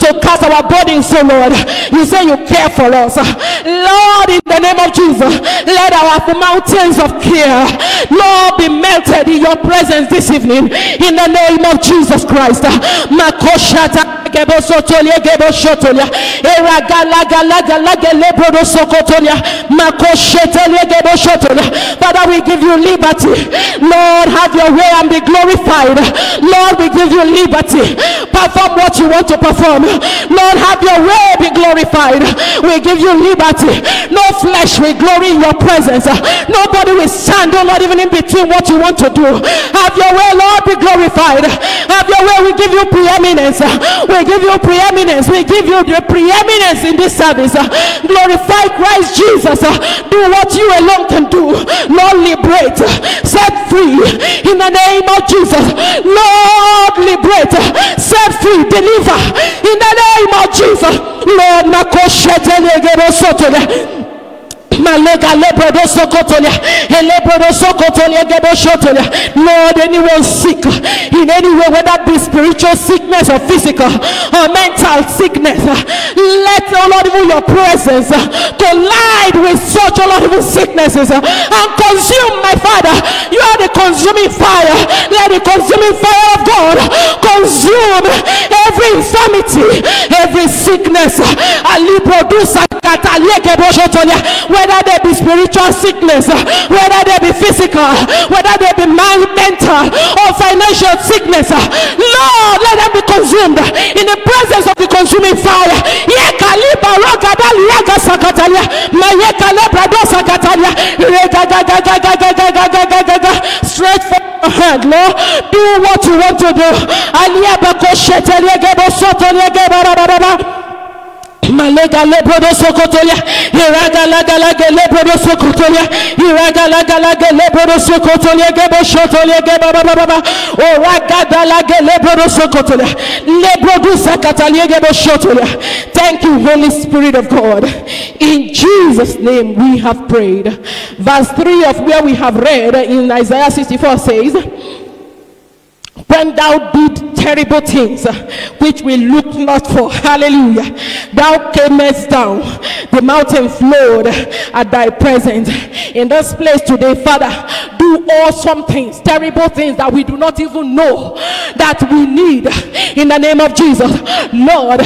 to cast our burdens, so Lord. You say you care for us. Lord, in the name of Jesus, let our mountains of care, Lord, be melted in your presence this evening. In the name of Jesus Christ. Father, we give you liberty. Lord, have your way and be glorified. Lord, we give you liberty. Perform what you want to perform. Lord, have your way, be glorified. We give you liberty. No flesh will glory in your presence. Nobody will stand, oh Lord, even in between what you want to do. Have your way, Lord, be glorified. Have your way. We give you preeminence. We give you preeminence. We give you the preeminence in this service. Glorify Christ Jesus. Do what you alone can do. Lord, liberate, set free in the name of Jesus. Lord, liberate, set free, deliver in the name of Jesus. Lord, Malega lebrodo sokotolia, lebrodo sokotolia geboshotolia. Lord, anyone sick in any way, whether be spiritual sickness or physical or mental sickness, let, oh Lord, even your presence collide with such, oh Lord, even sicknesses and consume, my Father. You are the consuming fire. Let the consuming fire of God consume every infirmity, every sickness. Whether they be spiritual sickness, whether they be physical, whether they be mental or financial sickness, Lord, let them be consumed in the presence of the consuming fire. Straight from your hand, Lord, do what you want to do. Malega lebrodo sokotolia, iraga laga laga lebrodo sokotolia, iraga laga laga lebrodo sokotolia, gebo shotolia, geba baba baba, oraga laga lebrodo sokotolia, lebrodo sakatalia, gebo shotolia. Thank you, Holy Spirit of God. In Jesus' name we have prayed. Verse 3 of where we have read in Isaiah 64 says, when thou did terrible things which we look not for, hallelujah, thou camest down, the mountain flowed at thy presence. In this place today, Father, do awesome things, terrible things that we do not even know that we need. In the name of Jesus, Lord,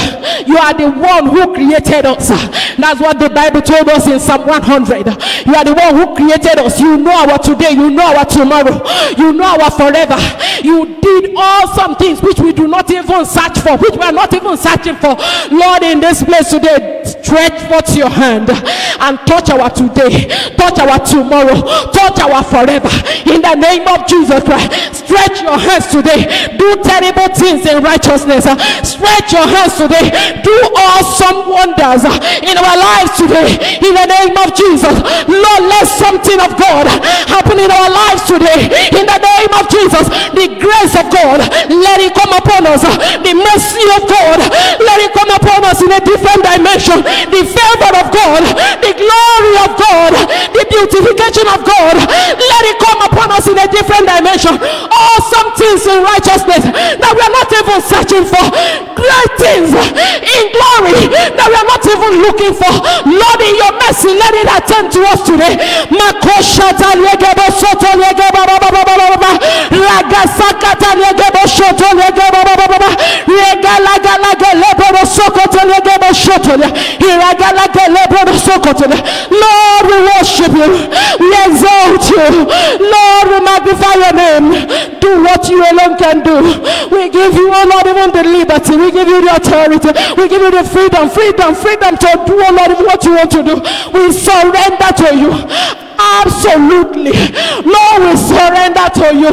you are the one who created us. That's what the Bible told us in Psalm 100. You are the one who created us. You know our today, you know our tomorrow, you know our forever. You did awesome things which we do not even search for, which we are not even searching for. Lord, in this place today, stretch forth your hand and touch our today, touch our tomorrow, touch our forever. In the name of Jesus Christ, stretch your hands today. Do terrible things in righteousness. Stretch your hands today. Do awesome wonders in our lives today. In the name of Jesus, Lord, let something of God happen in our lives today. In the name of Jesus, the grace of God, let it come upon us. The mercy of God, let it come upon us in a different dimension. The favor of God, the glory of God, the beautification of God, let it come upon us in a different dimension. Awesome things in righteousness that we are not even searching for. Great things in glory that we are not even looking for. Lord, in your mercy, let it attend to us today. Lord, we worship you, we exalt you, Lord, we magnify your name. Do what you alone can do. We give you, oh Lord, even the liberty, we give you the authority, we give you the freedom to do, oh Lord, even what you want to do. We surrender to you. Absolutely. Lord, we surrender to you.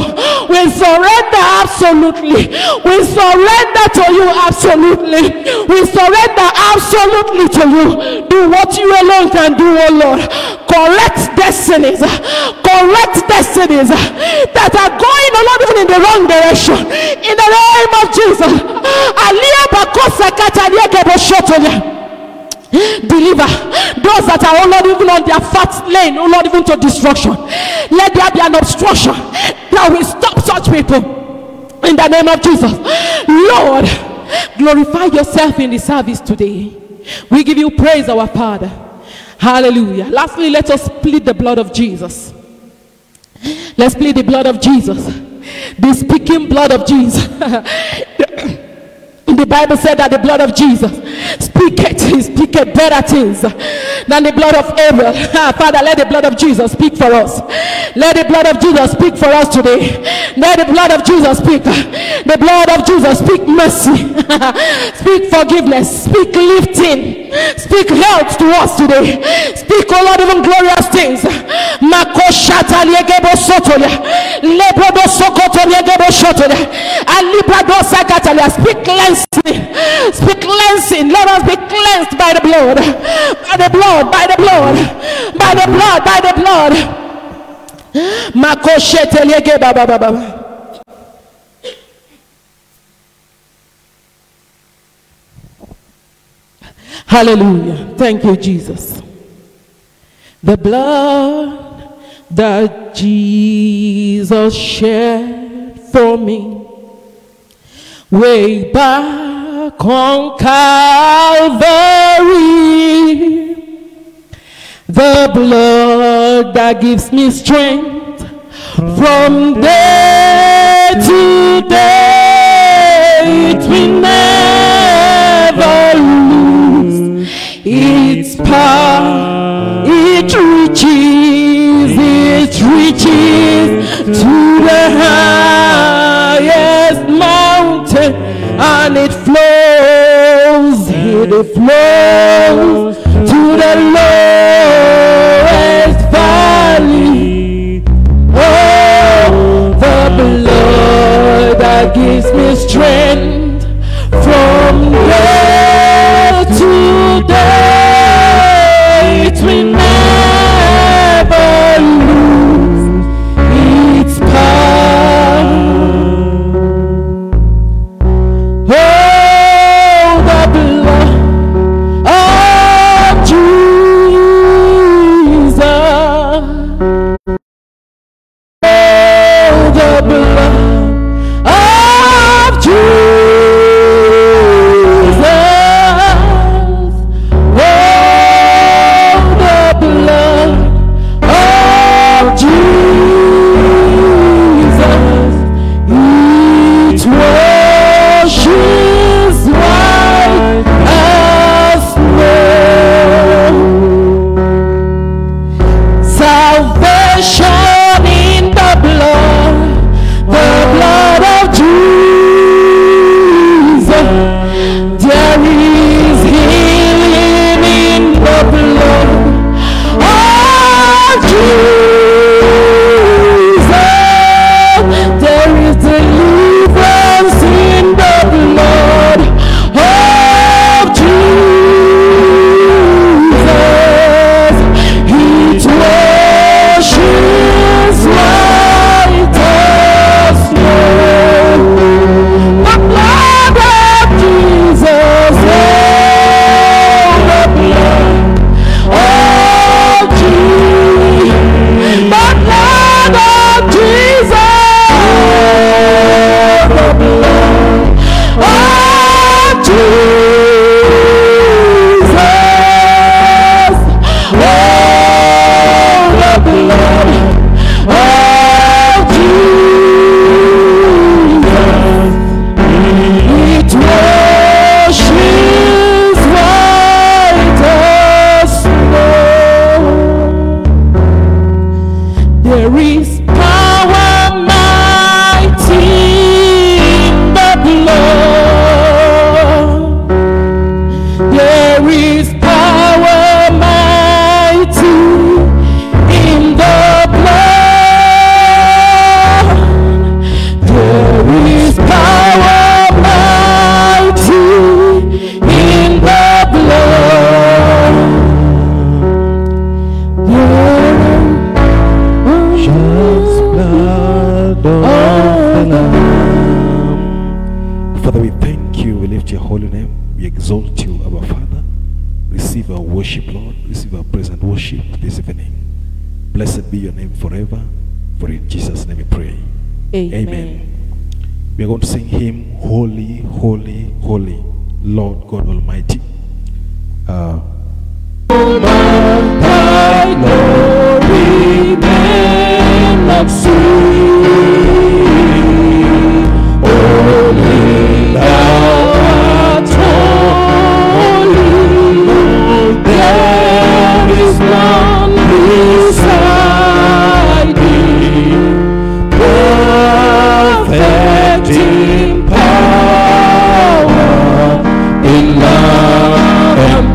We surrender absolutely. We surrender to you absolutely. We surrender absolutely to you. Do what you alone can do, oh Lord. Correct destinies that are going, oh Lord, even in the wrong direction. In the name of Jesus. Deliver those that are, oh Lord, even on their fat lane, oh Lord, even to destruction. Let there be an obstruction that will stop such people in the name of Jesus. Lord, Glorify yourself in the service today. We give you praise, our Father. Hallelujah. Lastly, let us plead the blood of Jesus. Let's plead the blood of Jesus. The speaking blood of Jesus. The Bible said that the blood of Jesus speaketh better things than the blood of Abel. Father, let the blood of Jesus speak for us. Let the blood of Jesus speak for us today. Let the blood of Jesus speak. The blood of Jesus speak mercy. Speak forgiveness. Speak lifting. Speak health to us today. Speak, oh Lord, even glorious things. Speak cleansing. Speak cleansing. Let us be cleansed by the blood. By the blood. By the blood. By the blood. By the blood. Hallelujah. Thank you, Jesus. The blood that Jesus shed for me way back on Calvary. The blood that gives me strength from day to day. It will never lose its power. It reaches to the highest mountain, and it flows to the lowest valley. Oh, the blood that gives me strength from day to day. It will never lose its power. Oh, the blood of Jesus. Oh, the blood of Jesus. Oh, the blood of Jesus. It washes white as snow. Salvation in the blood of Jesus. There is healing in the blood of Jesus. There is deliverance in the blood of Jesus. It washes white as snow. The blood of Jesus. Oh, the blood of Jesus. The blood of Jesus. The blood of Jesus. Oh, the blood of Jesus. It washes white as snow. There is power mighty in the blood. There is power mighty in the blood. There is power mighty in the blood. Just blood of the Lamb. Father, we thank you. We lift your holy name. We exalt you, our Father. Receive our worship, Lord. Receive our praise and worship this evening. Blessed be your name forever. For in Jesus' name we pray. Amen. Amen. We are going to sing hymn, Holy, Holy, Holy, Lord God Almighty. Thy glory men not see. Only thou art holy. There is none beside thee. Perfect in power, in love and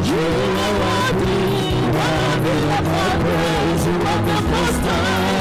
You are worthy of my praise. You are the most high.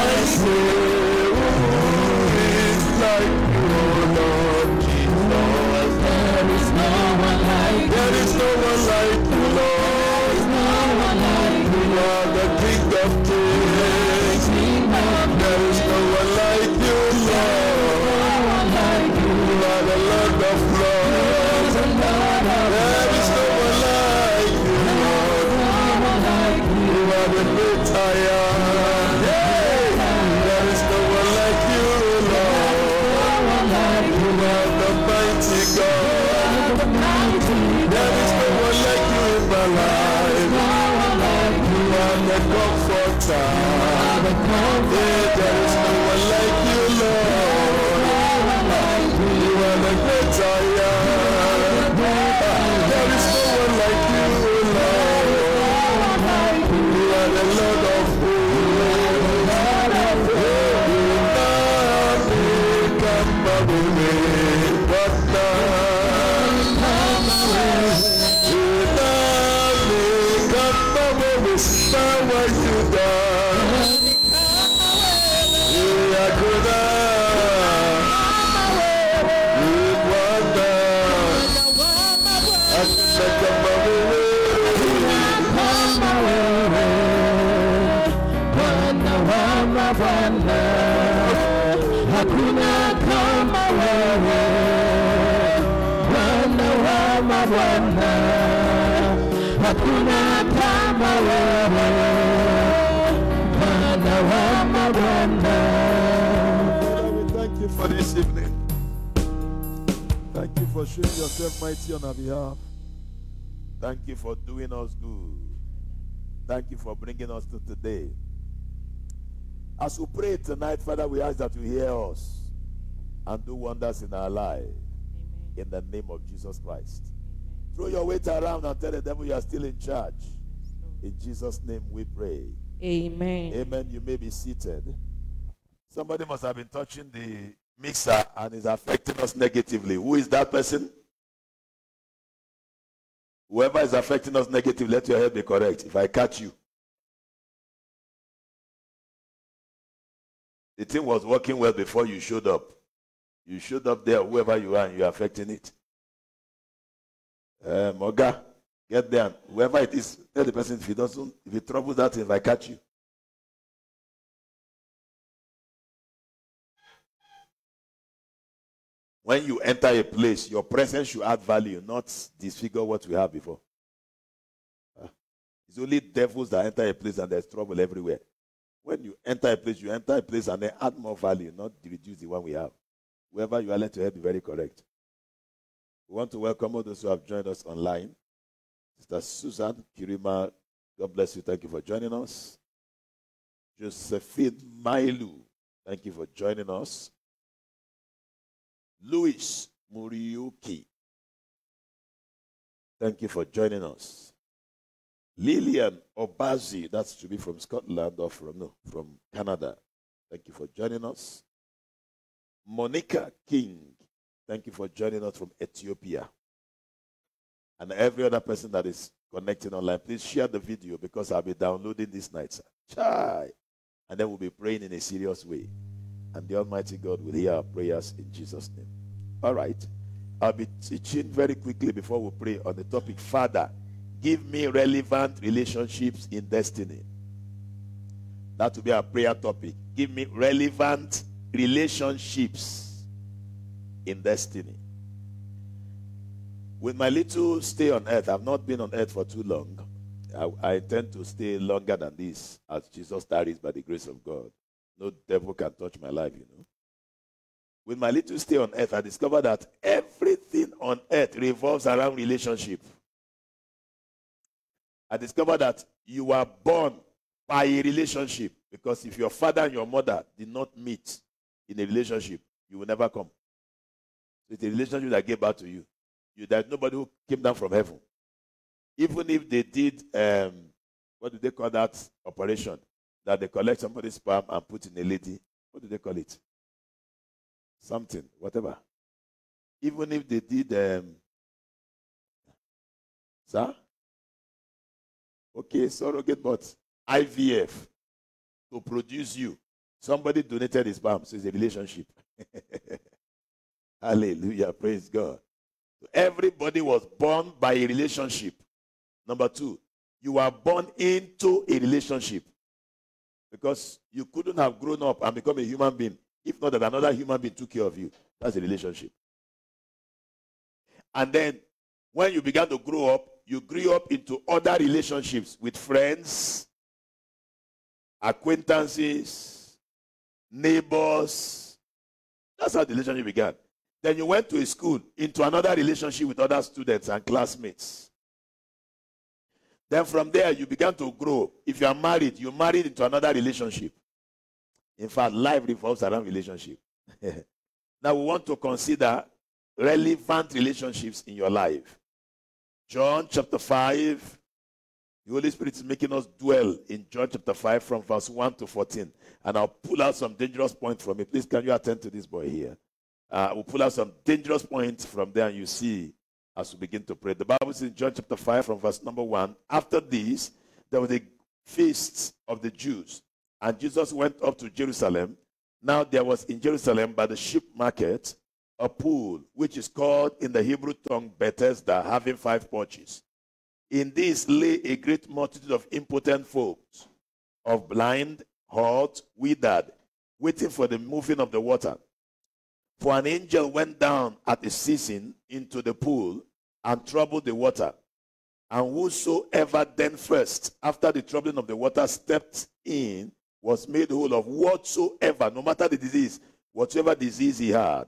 I say tired. There is no one like you, Lord. You are the mighty God. There is no one like you in my life. You are the comforter. There is no one like you, Lord. You are the great I am. There is no one like you, Lord. You are the Lord of hosts. Hakuna kama wewe, Bwana wa mabwana. Hakuna kama wewe, Bwana wa mabwana. We thank you for this evening. Thank you for showing yourself mighty on our behalf. Thank you for doing us good. Thank you for bringing us to today. As we pray tonight, Father, we ask that you hear us and do wonders in our life. Amen. In the name of Jesus Christ. Amen. Throw your weight around and tell the devil you are still in charge. In Jesus' name we pray. Amen. Amen. You may be seated. Somebody must have been touching the mixer and is affecting us negatively. Who is that person? Whoever is affecting us negatively, let your head be correct. If I catch you. The thing was working well before you showed up. You showed up there, whoever you are, and you're affecting it. Moga, get there. Whoever it is, tell the person if he troubles that, if I catch you. When you enter a place, your presence should add value, not disfigure what we have before. It's only devils that enter a place and there's trouble everywhere. When you enter a place and then add more value, not reduce the one we have. Whoever you are, let your head be very correct. We want to welcome all those who have joined us online. Sister Susan Kirima, God bless you. Thank you for joining us. Josephine Mailu, thank you for joining us. Louis Muriuki, thank you for joining us. Lillian Obazi, that's to be from Scotland or from Canada. Thank you for joining us. Monica King, thank you for joining us from Ethiopia. And every other person that is connecting online, please share the video because I'll be downloading this night, sir. Chai. And then we'll be praying in a serious way. And the Almighty God will hear our prayers in Jesus' name. All right. I'll be teaching very quickly before we pray on the topic, Father, give me relevant relationships in destiny. That will be our prayer topic. Give me relevant relationships in destiny. With my little stay on earth, I've not been on earth for too long. I intend to stay longer than this as Jesus tarries by the grace of God. No devil can touch my life, you know. With my little stay on earth, I discovered that everything on earth revolves around relationship. I discovered that you are born by a relationship, because if your father and your mother did not meet in a relationship, you will never come. So it's a relationship that gave birth to you. There's nobody who came down from heaven. Even if they did, what do they call that operation? That they collect somebody's sperm and put in a lady. What do they call it? Something, whatever. Even if they did, sir? Okay, surrogate, but IVF to produce you. Somebody donated his sperm, so it's a relationship. Hallelujah, praise God. So everybody was born by a relationship. Number two, you are born into a relationship. Because you couldn't have grown up and become a human being if not that another human being took care of you. That's a relationship. And then when you began to grow up, you grew up into other relationships with friends, acquaintances, neighbors. That's how the relationship began. Then you went to a school, into another relationship with other students and classmates. Then from there, you began to grow. If you are married, you married into another relationship. In fact, life revolves around relationship. Now we want to consider relevant relationships in your life. John chapter 5. The Holy Spirit is making us dwell in John chapter 5 from verse 1 to 14. And I'll pull out some dangerous points from it. Please, can you attend to this boy here? We'll pull out some dangerous points from there and you see as we begin to pray. The Bible says in John chapter 5 from verse number 1, after this, there was a feast of the Jews. And Jesus went up to Jerusalem. Now there was in Jerusalem by the sheep market a pool, which is called in the Hebrew tongue Bethesda, having 5 porches. In this lay a great multitude of impotent folks, of blind, halt, withered, waiting for the moving of the water. For an angel went down at a season into the pool and troubled the water. And whosoever then first, after the troubling of the water, stepped in, was made whole of whatsoever, no matter the disease, whatsoever disease he had.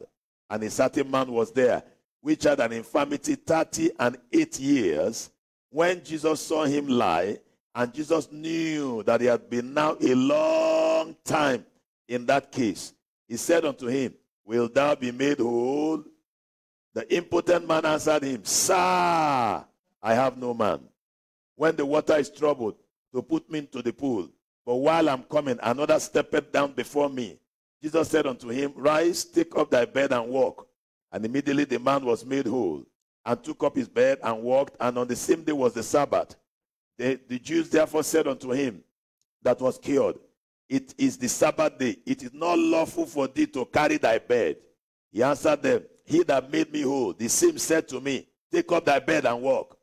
And a certain man was there, which had an infirmity 38 years. When Jesus saw him lie, and Jesus knew that he had been now a long time in that case, he said unto him, Wilt thou be made whole? The impotent man answered him, Sir, I have no man, when the water is troubled, to put me into the pool. But while I'm coming, another steppeth down before me. Jesus said unto him, Rise, take up thy bed and walk. And immediately the man was made whole, and took up his bed and walked, and on the same day was the Sabbath. The Jews therefore said unto him that was cured, It is the Sabbath day. It is not lawful for thee to carry thy bed. He answered them, He that made me whole, the same said to me, Take up thy bed and walk.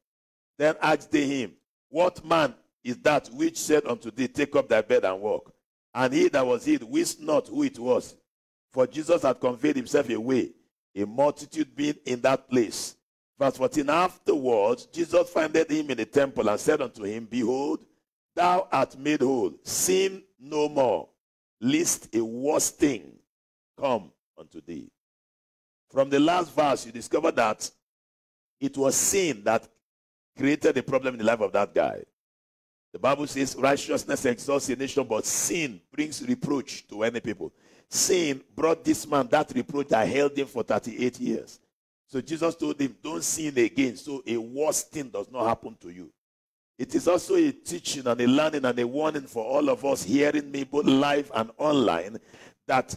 Then asked they him, What man is that which said unto thee, Take up thy bed and walk? And he that was healed wist not who it was, for Jesus had conveyed himself away, a multitude being in that place. Verse 14, afterwards, Jesus findeth him in the temple and said unto him, Behold, thou art made whole. Sin no more, lest a worse thing come unto thee. From the last verse, you discover that it was sin that created a problem in the life of that guy. The Bible says righteousness exalts a nation, but sin brings reproach to any people. Sin brought this man that reproach that held him for 38 years. So Jesus told him, don't sin again, so a worse thing does not happen to you. It is also a teaching and a learning and a warning for all of us hearing me both live and online, that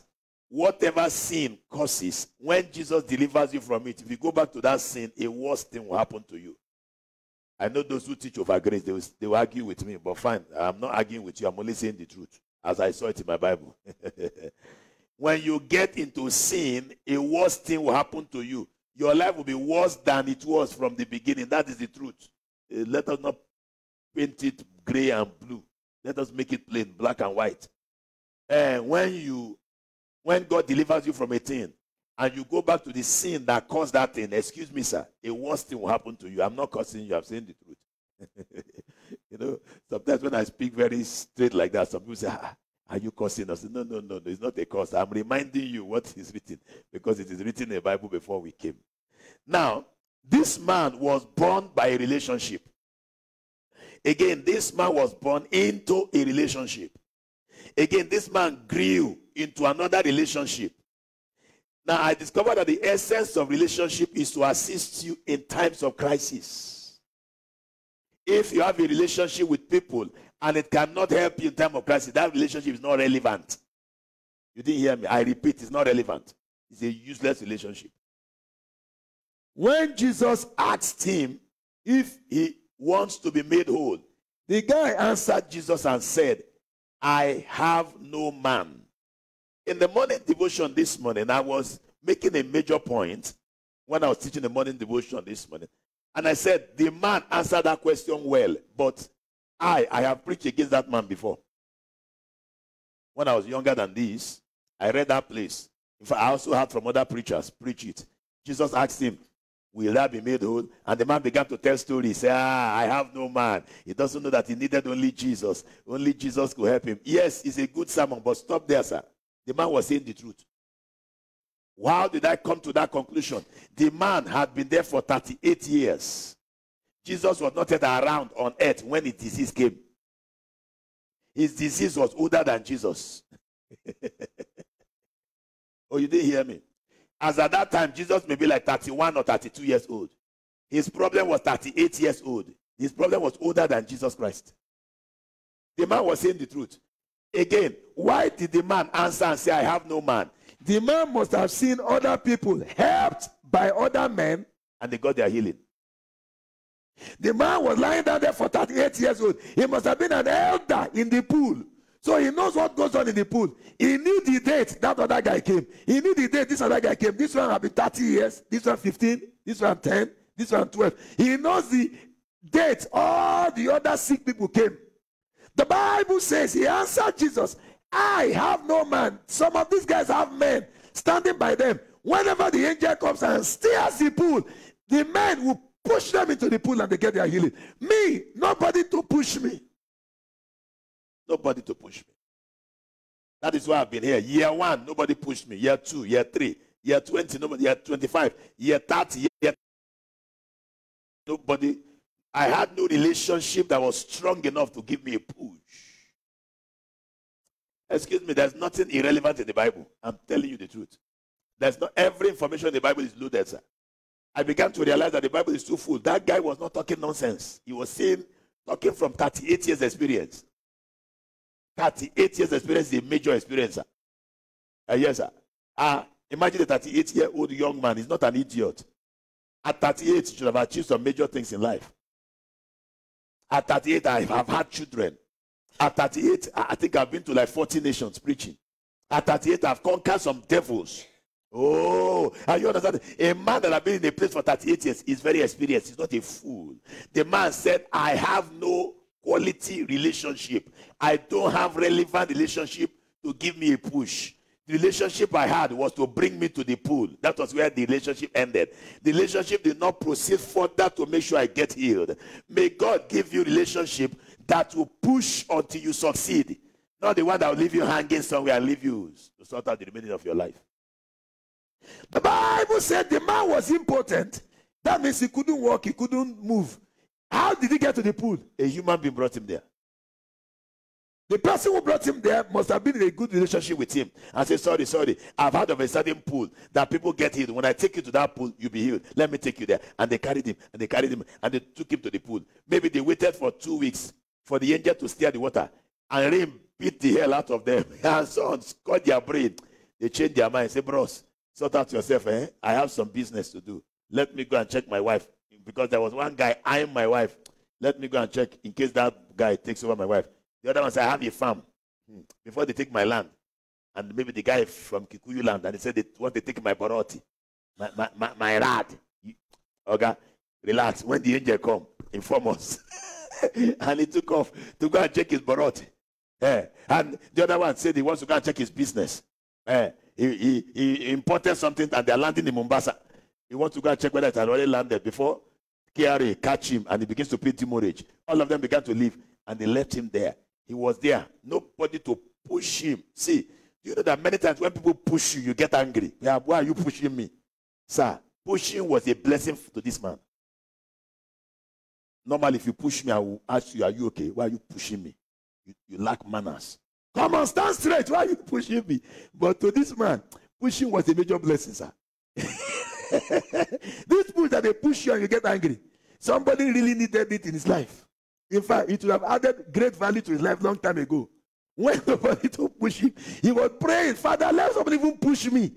whatever sin causes, when Jesus delivers you from it, if you go back to that sin, a worse thing will happen to you. I know those who teach over grace, they will argue with me, but fine, I'm not arguing with you, I'm only saying the truth, as I saw it in my Bible. When you get into sin, a worse thing will happen to you. Your life will be worse than it was from the beginning. That is the truth. Let us not paint it gray and blue. Let us make it plain, black and white. When God delivers you from a thing, and you go back to the sin that caused that thing, excuse me, sir, a worse thing will happen to you. I'm not cursing you, I'm saying the truth. You know, sometimes when I speak very straight like that, some people say, are you cursing us? No, it's not a curse. I'm reminding you what is written, because it is written in the Bible before we came. Now, this man was born by a relationship. Again, this man was born into a relationship. Again, this man grew into another relationship. Now, I discovered that the essence of relationship is to assist you in times of crisis. If you have a relationship with people and it cannot help you in time of crisis, that relationship is not relevant. You didn't hear me. I repeat, it's not relevant. It's a useless relationship. When Jesus asked him if he wants to be made whole, the guy answered Jesus and said, I have no man. In the morning devotion this morning, I was making a major point when I was teaching the morning devotion this morning. And I said, the man answered that question well, but I have preached against that man before. When I was younger than this, I read that place. In fact, I also heard from other preachers preach it. Jesus asked him, will that be made whole? And the man began to tell stories. Say, I have no man. He doesn't know that he needed only Jesus. Only Jesus could help him. Yes, it's a good sermon, but stop there, sir. The man was saying the truth. How did I come to that conclusion? The man had been there for 38 years. Jesus was not yet around on earth when his disease came. His disease was older than Jesus. Oh, you didn't hear me? As at that time, Jesus may be like 31 or 32 years old. His problem was 38 years old. His problem was older than Jesus Christ. The man was saying the truth. Again, why did the man answer and say, I have no man? The man must have seen other people helped by other men and they got their healing. The man was lying down there for 38 years old. He must have been an elder in the pool. So he knows what goes on in the pool. He knew the date that other guy came. He knew the date this other guy came. This one had been 30 years. This one 15. This one 10. This one 12. He knows the date all the other sick people came. The Bible says he answered Jesus, I have no man. Some of these guys have men standing by them. Whenever the angel comes and steers the pool, the men will push them into the pool and they get their healing. Me, nobody to push me. Nobody to push me. That is why I've been here. Year 1, nobody pushed me. Year 2, year 3, year 20, nobody, year 25, year 30, year nobody. I had no relationship that was strong enough to give me a push. Excuse me, there's nothing irrelevant in the Bible. I'm telling you the truth. There's not every information in the Bible is loaded, sir. I began to realize that the Bible is too full. That guy was not talking nonsense. He was talking from 38 years experience. 38 years experience is a major experience, sir. Yes, sir. Imagine a 38-year-old young man. He's not an idiot. At 38, he should have achieved some major things in life. At 38, I have had children. At 38, I think I've been to like 40 nations preaching. At 38, I've conquered some devils. Oh, and you understand? A man that has been in a place for 38 years is very experienced. He's not a fool. The man said, I have no quality relationship. I don't have relevant relationship to give me a push. The relationship I had was to bring me to the pool. That was where the relationship ended. The relationship did not proceed further to make sure I get healed. May God give you relationship that will push until you succeed. Not the one that will leave you hanging somewhere and leave you to sort out the remaining of your life. The Bible said the man was impotent. That means he couldn't walk, he couldn't move. How did he get to the pool? A human being brought him there. The person who brought him there must have been in a good relationship with him and said, sorry, I've heard of a certain pool that people get healed. When I take you to that pool, you'll be healed. Let me take you there. And they carried him, and they took him to the pool. Maybe they waited for 2 weeks for the angel to stir the water, and rain beat the hell out of them. And so on, cut their brain. They changed their mind. Say, bros, sort out yourself, eh? I have some business to do. Let me go and check my wife. Because there was one guy eyeing my wife. Let me go and check in case that guy takes over my wife. The other one said, I have a farm. Before they take my land. And maybe the guy from Kikuyu land, and he said they want to take my boroti. My rad. Okay, relax. When the angel come, inform us. And he took off to go and check his boroti. And the other one said he wants to go and check his business. He imported something and they're landing in Mombasa. He wants to go and check whether it had already landed before KRA catch him and he begins to pay demurrage. All of them began to leave and they left him there. He was there. Nobody to push him. See, you know that many times when people push you, you get angry. Yeah, why are you pushing me? Sir, pushing was a blessing to this man. Normally, if you push me, I will ask you, are you okay? Why are you pushing me? You lack manners. Come on, stand straight. Why are you pushing me? But to this man, pushing was a major blessing, sir. This push that they push you and you get angry. Somebody really needed it in his life. In fact, it would have added great value to his life long time ago. When nobody to push him, he was praying, Father, let somebody even push me.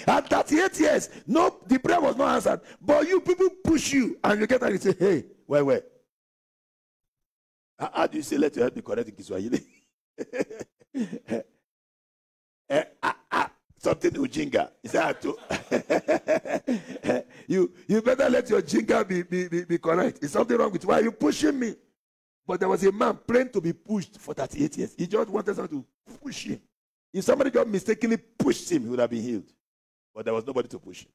At 38 years, no, the prayer was not answered. But you people push you and you get angry and say, hey, where? How do you say, let your head be correct in Kiswahili? Something ujinga. Is that too? You better let your jinga be correct. Is something wrong with you? Why are you pushing me? But there was a man praying to be pushed for 38 years. He just wanted someone to push him. If somebody just mistakenly pushed him, he would have been healed. But there was nobody to push him.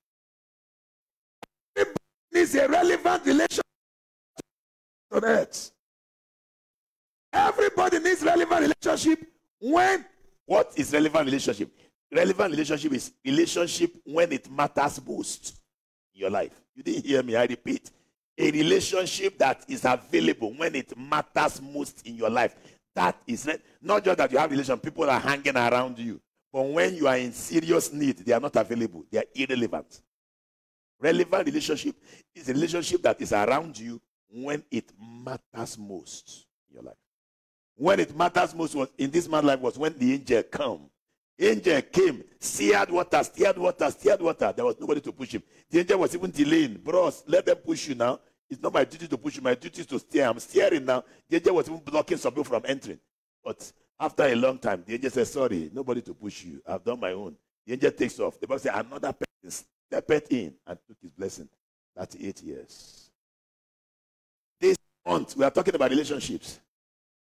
is a relevant relationship on earth. Everybody needs relevant relationship when. What is relevant relationship? Relevant relationship is relationship when it matters most in your life. You didn't hear me, I repeat. A relationship that is available when it matters most in your life. That is not just that you have relation, people are hanging around you. But when you are in serious need, they are not available. They are irrelevant. Relevant relationship is a relationship that is around you when it matters most in your life. When it matters most was in this man's life was when the angel came. Angel came, steered water. There was nobody to push him. The angel was even delaying. Bros, let them push you now. It's not my duty to push you. My duty is to steer. I'm steering now. The angel was even blocking some people from entering. But after a long time, the angel said, sorry, nobody to push you. I've done my own. The angel takes off. The Bible said, another person stepped in and took his blessing. 38 years. This month, we are talking about relationships.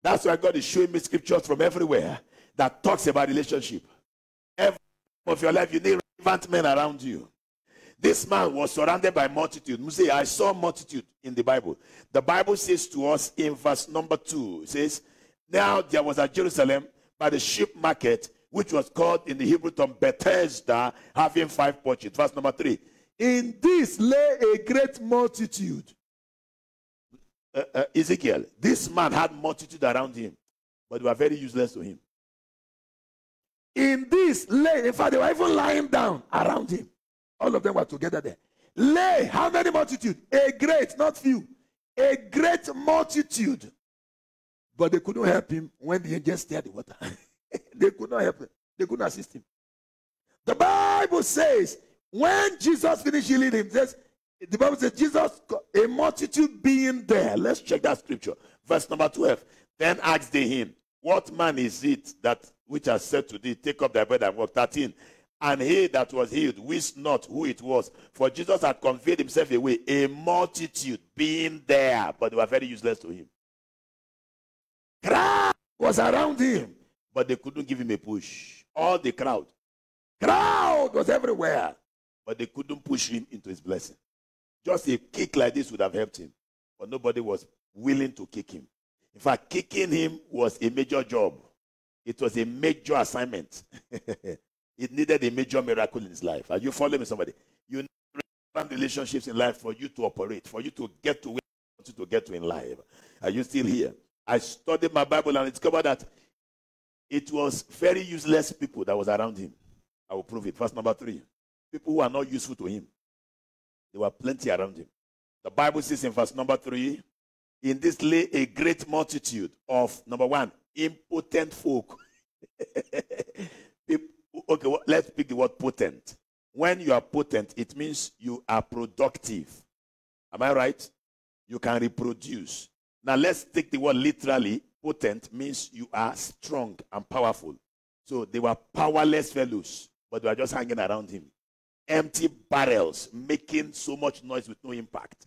That's why God is showing me scriptures from everywhere that talks about relationship. Every of your life, you need relevant men around you. This man was surrounded by multitude. Say, I saw multitude in the Bible. The Bible says to us in verse number 2, it says, now there was at Jerusalem by the sheep market, which was called in the Hebrew term Bethesda, having 5 porches. Verse number 3. In this lay a great multitude. Ezekiel, this man had multitude around him, but they were very useless to him. In this lay, in fact, they were even lying down around him. All of them were together there. Lay, how many multitude? A great, not few. A great multitude. But they couldn't help him when the angel stirred the water. They could not help him. They couldn't assist him. The Bible says, when Jesus finished healing him, the Bible says, Jesus, a multitude being there. Let's check that scripture. Verse number 12. Then asked they him, what man is it that which has said to thee, take up thy bed and walk? 13. And he that was healed wist not who it was, for Jesus had conveyed himself away, a multitude being there, but they were very useless to him. Crowd was around him, but they couldn't give him a push. All the crowd was everywhere, but they couldn't push him into his blessing. Just a kick like this would have helped him, but nobody was willing to kick him. In fact, kicking him was a major job. It was a major assignment. It needed a major miracle in his life. Are you following me, somebody? You need relationships in life for you to operate, for you to get to where you want to get to in life. Are you still here? I studied my Bible and discovered that it was very useless people that was around him. I will prove it. Verse number 3. People who are not useful to him. There were plenty around him. The Bible says in verse number 3, in this lay a great multitude of, number 1, impotent folk. Okay, well, let's pick the word potent. When you are potent, it means you are productive. Am I right? You can reproduce. Now let's take the word literally. Potent means you are strong and powerful. So they were powerless fellows, but they were just hanging around him. Empty barrels making so much noise with no impact.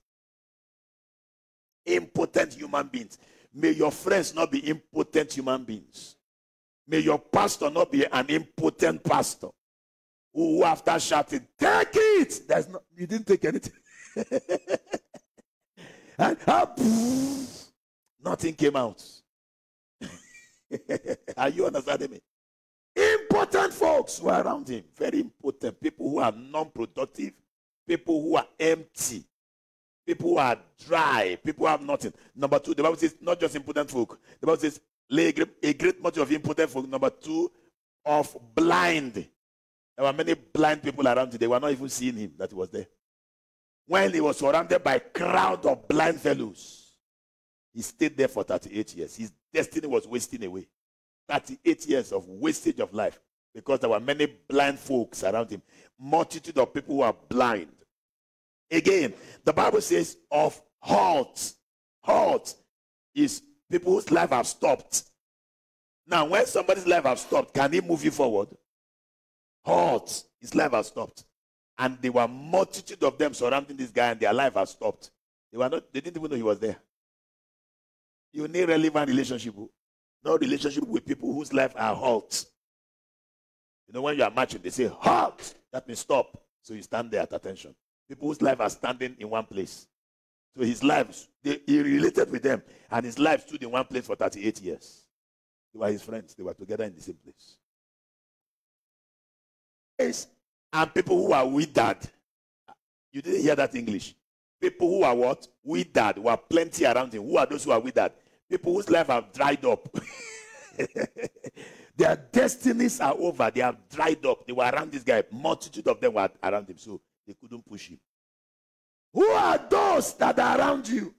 Impotent human beings. May your friends not be impotent human beings. May your pastor not be an impotent pastor who after shouting, take it! You didn't take anything. And nothing came out. Are you understanding me? Important folks were around him. Very important. People who are non-productive. People who are empty. People who are dry. People who have nothing. Number 2, the Bible says not just important folk. The Bible says lay a great multitude of important folk. Number 2, of blind. There were many blind people around him. They were not even seeing him that he was there. When he was surrounded by a crowd of blind fellows, he stayed there for 38 years. His destiny was wasting away. 38 years of wastage of life because there were many blind folks around him. Multitude of people who are blind. Again, the Bible says of halt. Halt is people whose life have stopped. Now, when somebody's life has stopped, can he move you forward? Halt. His life has stopped. And there were multitude of them surrounding this guy and their life has stopped. They didn't even know he was there. You need relevant relationship. No relationship with people whose life are halt. You know, when you are marching, they say, halt. That means stop. So you stand there at attention. People whose life are standing in one place. So his life, he related with them, and his life stood in one place for 38 years. They were his friends. They were together in the same place. Yes. And people who are withered. You didn't hear that English. People who are what? Withered. Were plenty around him. Who are those who are withered? People whose life have dried up. Their destinies are over. They have dried up. They were around this guy. Multitude of them were around him, so they couldn't push him. Who are those that are around you?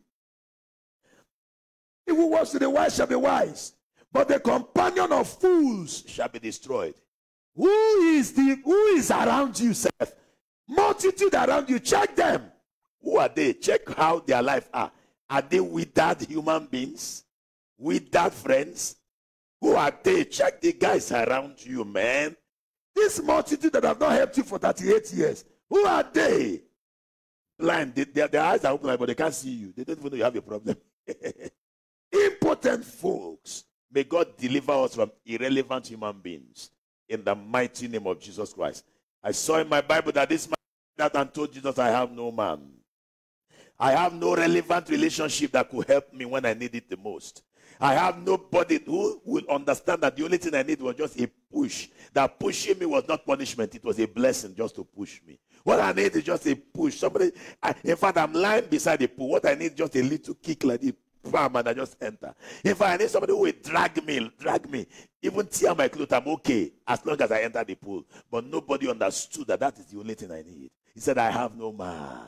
He who walks to the wise shall be wise, but the companion of fools shall be destroyed. Who is around you, Seth? Multitude around you. Check them. Who are they? Check how their life are. Are they withered human beings? Withered friends? Who are they? Check the guys around you, man. This multitude that have not helped you for 38 years. Who are they? Blind. Their eyes are open, but they can't see you. They don't even know you have a problem. Impotent folks. May God deliver us from irrelevant human beings. In the mighty name of Jesus Christ. I saw in my Bible that this man that and told Jesus, I have no man. I have no relevant relationship that could help me when I need it the most. I have nobody who will understand that the only thing I need was just a push. That pushing me was not punishment. It was a blessing just to push me. What I need is just a push. In fact, I'm lying beside the pool. What I need is just a little kick like this. And I just enter. If I need somebody who will drag me, even tear my clothes, I'm okay as long as I enter the pool. But nobody understood that is the only thing I need. He said, I have no man.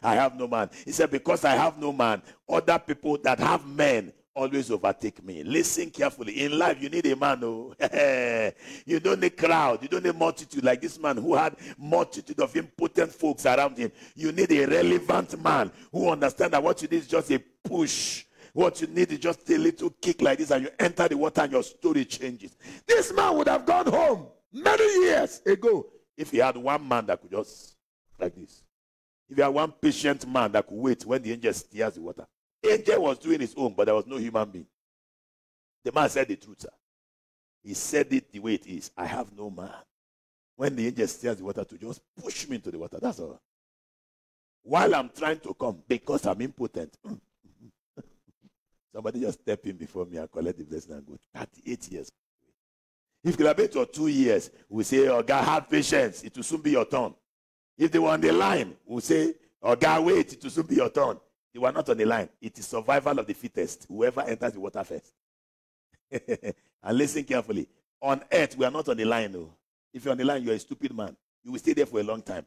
I have no man. He said, because I have no man, other people that have men always overtake me. Listen carefully. In life, you need a man. Oh. You don't need crowd. You don't need multitude like this man who had multitude of impotent folks around him. You need a relevant man who understands that what you need is just a push. What you need is just a little kick like this, and you enter the water and your story changes. This man would have gone home many years ago if he had one man that could just like this. If you had one patient man that could wait when the angel steers the water. The angel was doing his own, but there was no human being. The man said the truth, sir. He said it the way it is. I have no man. When the angel steers the water to just push me into the water, that's all. While I'm trying to come, because I'm impotent. Somebody just step in before me and collect the blessing and go. 38 years. If it had been for 2 years, we say, oh God, have patience. It will soon be your turn. If they were on the line, we'll say, oh God, wait. It will soon be your turn. They were not on the line. It is survival of the fittest. Whoever enters the water first. And listen carefully. On earth, we are not on the line. No. If you're on the line, you're a stupid man. You will stay there for a long time.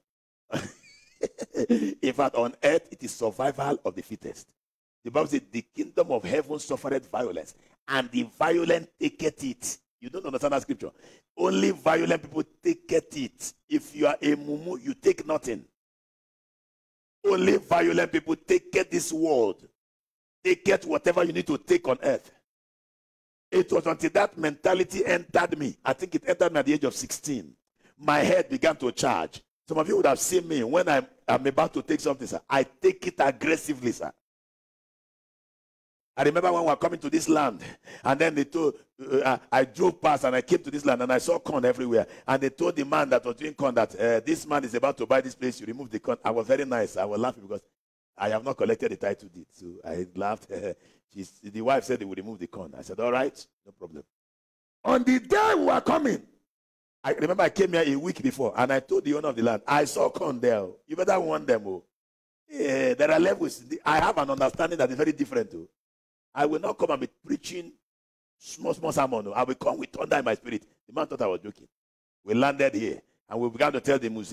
In fact, on earth, it is survival of the fittest. The Bible says, the kingdom of heaven suffered violence, and the violent taketh it. You don't understand that scripture. Only violent people taketh it. If you are a mumu, you take nothing. Only violent people taketh this world. Taketh whatever you need to take on earth. It was until that mentality entered me. I think it entered me at the age of 16. My head began to charge. Some of you would have seen me when I'm about to take something, sir. I take it aggressively, sir. I remember when we were coming to this land, and then they told, I drove past and I came to this land and I saw corn everywhere. And they told the man that was doing corn that this man is about to buy this place, you remove the corn. I was very nice. I was laughing because I have not collected the title deed. So I laughed. The wife said they would remove the corn. I said, all right, no problem. On the day we were coming, I remember I came here a week before and I told the owner of the land, I saw corn there. You better warn them. Oh. Yeah, there are levels. I have an understanding that is very different too. I will not come and be preaching small sermon. I will come with thunder in my spirit. The man thought I was joking. We landed here and we began to tell the Muse,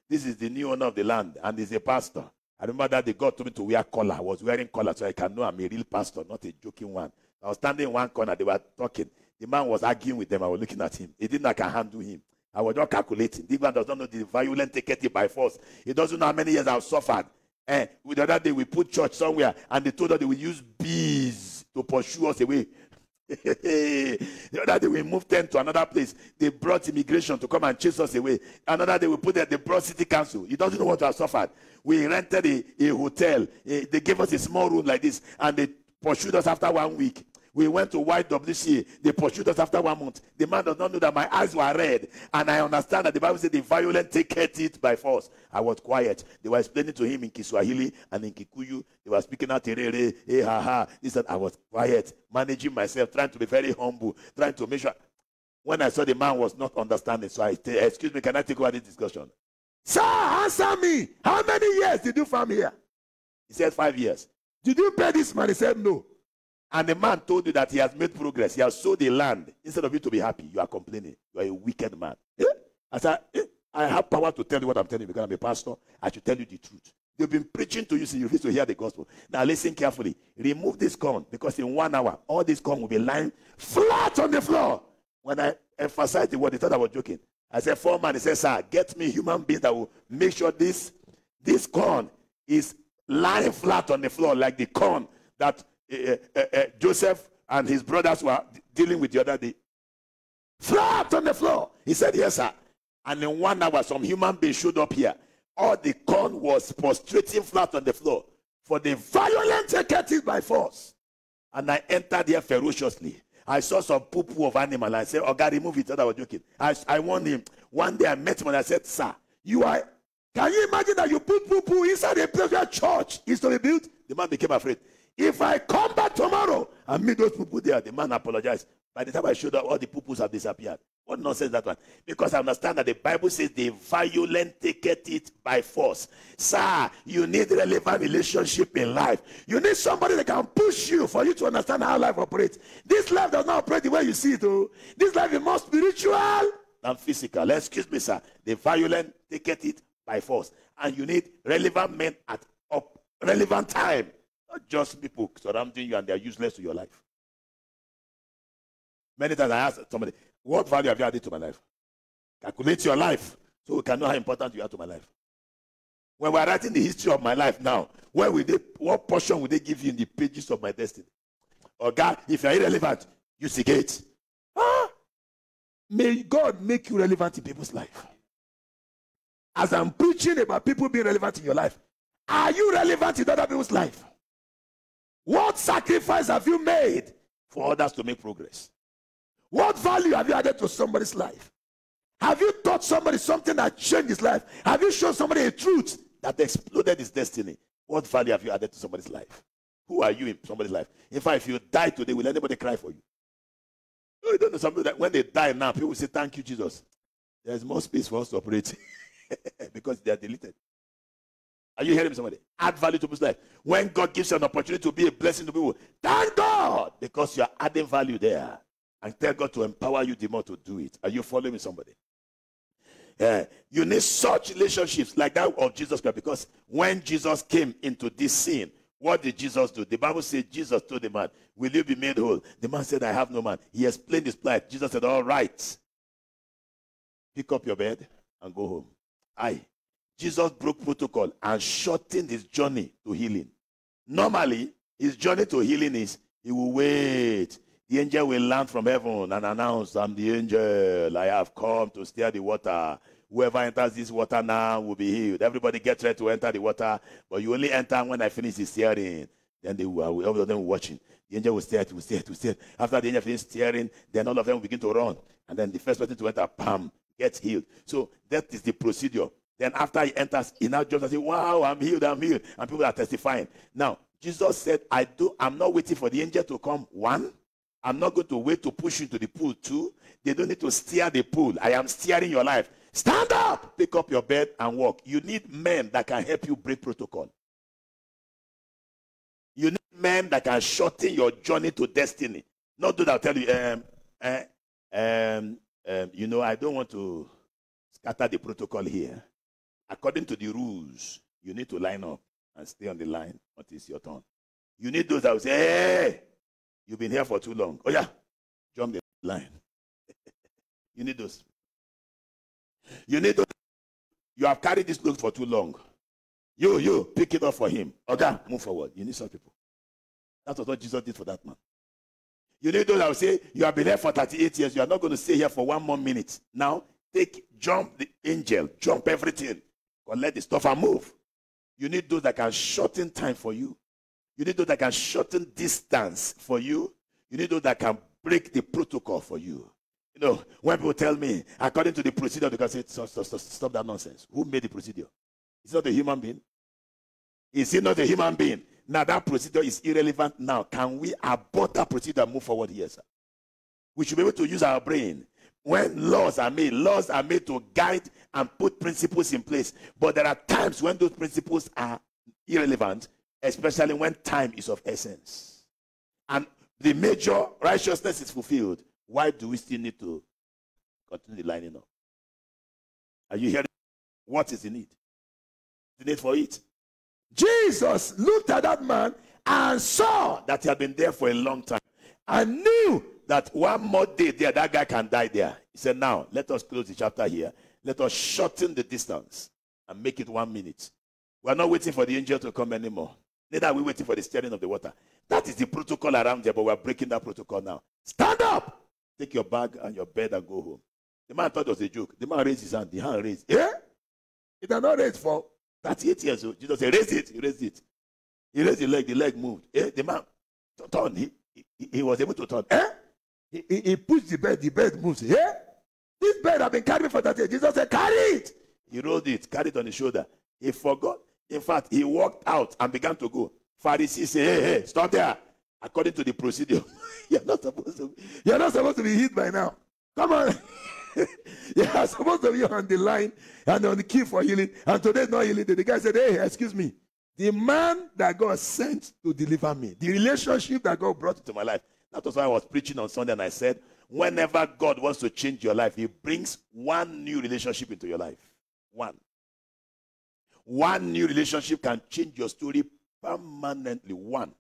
this is the new owner of the land and he's a pastor. I remember that they got to me to wear collar. I was wearing collar so I can know I'm a real pastor, not a joking one. I was standing in one corner. They were talking. The man was arguing with them. I was looking at him. He didn't know I can handle him. I was just calculating. This man does not know the violent take it by force. He doesn't know how many years I've suffered. The other day we put church somewhere and they told us they would use bees to pursue us away. The other day we moved them to another place. They brought immigration to come and chase us away. Another day we put them, they brought city council. He doesn't know what we have suffered. We rented a hotel. They gave us a small room like this and they pursued us after 1 week. We went to YWCA. They pursued us after 1 month. The man does not know that my eyes were red. And I understand that the Bible said the violent take it by force. I was quiet. They were explaining to him in Kiswahili and in Kikuyu. They were speaking out terere, hey, ha, ha. He said, I was quiet, managing myself, trying to be very humble, trying to make sure. When I saw the man was not understanding, so I said, excuse me, can I take over this discussion? Sir, answer me. How many years did you farm here? He said 5 years. Did you pay this man? He said no. And the man told you that he has made progress. He has sowed the land. Instead of you to be happy, you are complaining. You are a wicked man. I said, I have power to tell you what I'm telling you because I'm a pastor. I should tell you the truth. They've been preaching to you so you refuse to hear the gospel. Now listen carefully. Remove this corn because in 1 hour, all this corn will be lying flat on the floor. When I emphasized the word, they thought I was joking. I said, foreman, he said, sir, get me human beings that will make sure this corn is lying flat on the floor like the corn that Joseph and his brothers were dealing with the other day. Flat on the floor. He said, yes, sir. And in 1 hour, some human beings showed up here. All the corn was prostrating flat on the floor. For the violent take it by force. And I entered here ferociously. I saw some poo-poo of animal. I said, oh, God, remove it. I was joking. I warned him. One day I met him and I said, sir, can you imagine that you put poo-poo inside a place where church is to be built? The man became afraid. If I come back tomorrow and meet those poo-poo there, the man apologized. By the time I showed up, all the poo-poos have disappeared. What nonsense that one? Because I understand that the Bible says the violent taketh it by force. Sir, you need relevant relationship in life. You need somebody that can push you for you to understand how life operates. This life does not operate the way you see it. Oh. This life is more spiritual than physical. Excuse me, sir. The violent taketh it by force. And you need relevant men at relevant time. Not just people surrounding you and they are useless to your life. Many times I ask somebody, what value have you added to my life? Calculate your life so we can know how important you are to my life. When we are writing the history of my life now, what portion will they give you in the pages of my destiny? Oh God, if you are irrelevant, you segate. May God make you relevant in people's life. As I'm preaching about people being relevant in your life, are you relevant in other people's life? What sacrifice have you made for others to make progress? What value have you added to somebody's life? Have you taught somebody something that changed his life? Have you shown somebody a truth that exploded his destiny? What value have you added to somebody's life? Who are you in somebody's life? In fact, if you die today, will anybody cry for you? No, you don't know something that when they die now, people will say, thank you, Jesus. There's more space for us to operate because they are deleted. Are you hearing me, somebody? Add value to people's life. When God gives you an opportunity to be a blessing to people, thank God because you are adding value there. And tell God to empower you the more to do it. Are you following me, somebody? You need such relationships like that of Jesus Christ. Because when Jesus came into this scene, what did Jesus do? The Bible says Jesus told the man, will you be made whole? The man said, I have no man. He explained his plight. Jesus said, all right. Pick up your bed and go home. Jesus broke protocol and shortened his journey to healing. Normally, his journey to healing is he will wait. The angel will land from heaven and announce, I'm the angel. I have come to stir the water. Whoever enters this water now will be healed. Everybody get ready to enter the water. But you only enter when I finish the stirring. Then all of them watching. The angel will stir it. After the angel finishes stirring, then all of them will begin to run. And then the first person to enter, bam, gets healed. So that is the procedure. Then after he enters, he now jumps and says, wow, I'm healed. And people are testifying. Now, Jesus said, I'm not waiting for the angel to come. 1, I'm not going to wait to push you into the pool. 2, they don't need to steer the pool. I am steering your life. Stand up, pick up your bed and walk. You need men that can help you break protocol. You need men that can shorten your journey to destiny. Not those that will tell you, I don't want to scatter the protocol here. According to the rules, you need to line up and stay on the line until it's your turn. You need those that will say, hey, you've been here for too long. Oh, yeah. Jump the line. You need those. You need those. You have carried this load for too long. You, pick it up for him. Okay, move forward. You need some people. That was what Jesus did for that man. You need those that will say, you have been here for 38 years. You are not going to stay here for 1 more minute. Now, jump the angel. Jump everything. Collect the stuff and move. You need those that can shorten time for you. You need those that can shorten distance for you. You need those that can break the protocol for you. You know, when people tell me, according to the procedure, they can say, stop that nonsense. Who made the procedure? It's not a human being. Is he not a human being? Now that procedure is irrelevant now. Can we abort that procedure and move forward? Yes, sir. We should be able to use our brain. When laws are made to guide and put principles in place. But there are times when those principles are irrelevant, especially when time is of essence. And the major righteousness is fulfilled. Why do we still need to continue lining up? Are you hearing? What is the need? The need for it. Jesus looked at that man and saw that he had been there for a long time and knew that one more day there, that guy can die there. He said, now, let us close the chapter here. Let us shorten the distance and make it 1 minute. We are not waiting for the angel to come anymore. Neither are we waiting for the stirring of the water. That is the protocol around there, but we are breaking that protocol now. Stand up! Take your bag and your bed and go home. The man thought it was a joke. The man raised his hand. The hand raised. Yeah? It had not raised for 38 years old. Jesus said, raise it. He raised it. He raised the leg moved. The man turned. He was able to turn. He pushed the bed moves. This bed had been carried for 30 years. Jesus said, carry it. He rolled it, carried it on his shoulder. He forgot. In fact, he walked out and began to go. Pharisees say, hey, stop there. According to the procedure, you're not supposed to be hit by now. Come on. You're supposed to be on the line and on the key for healing. And today's not healing. The guy said, hey, excuse me. The man that God sent to deliver me, the relationship that God brought into my life, that was why I was preaching on Sunday and I said, whenever God wants to change your life, he brings one new relationship into your life. One new relationship can change your story permanently. One.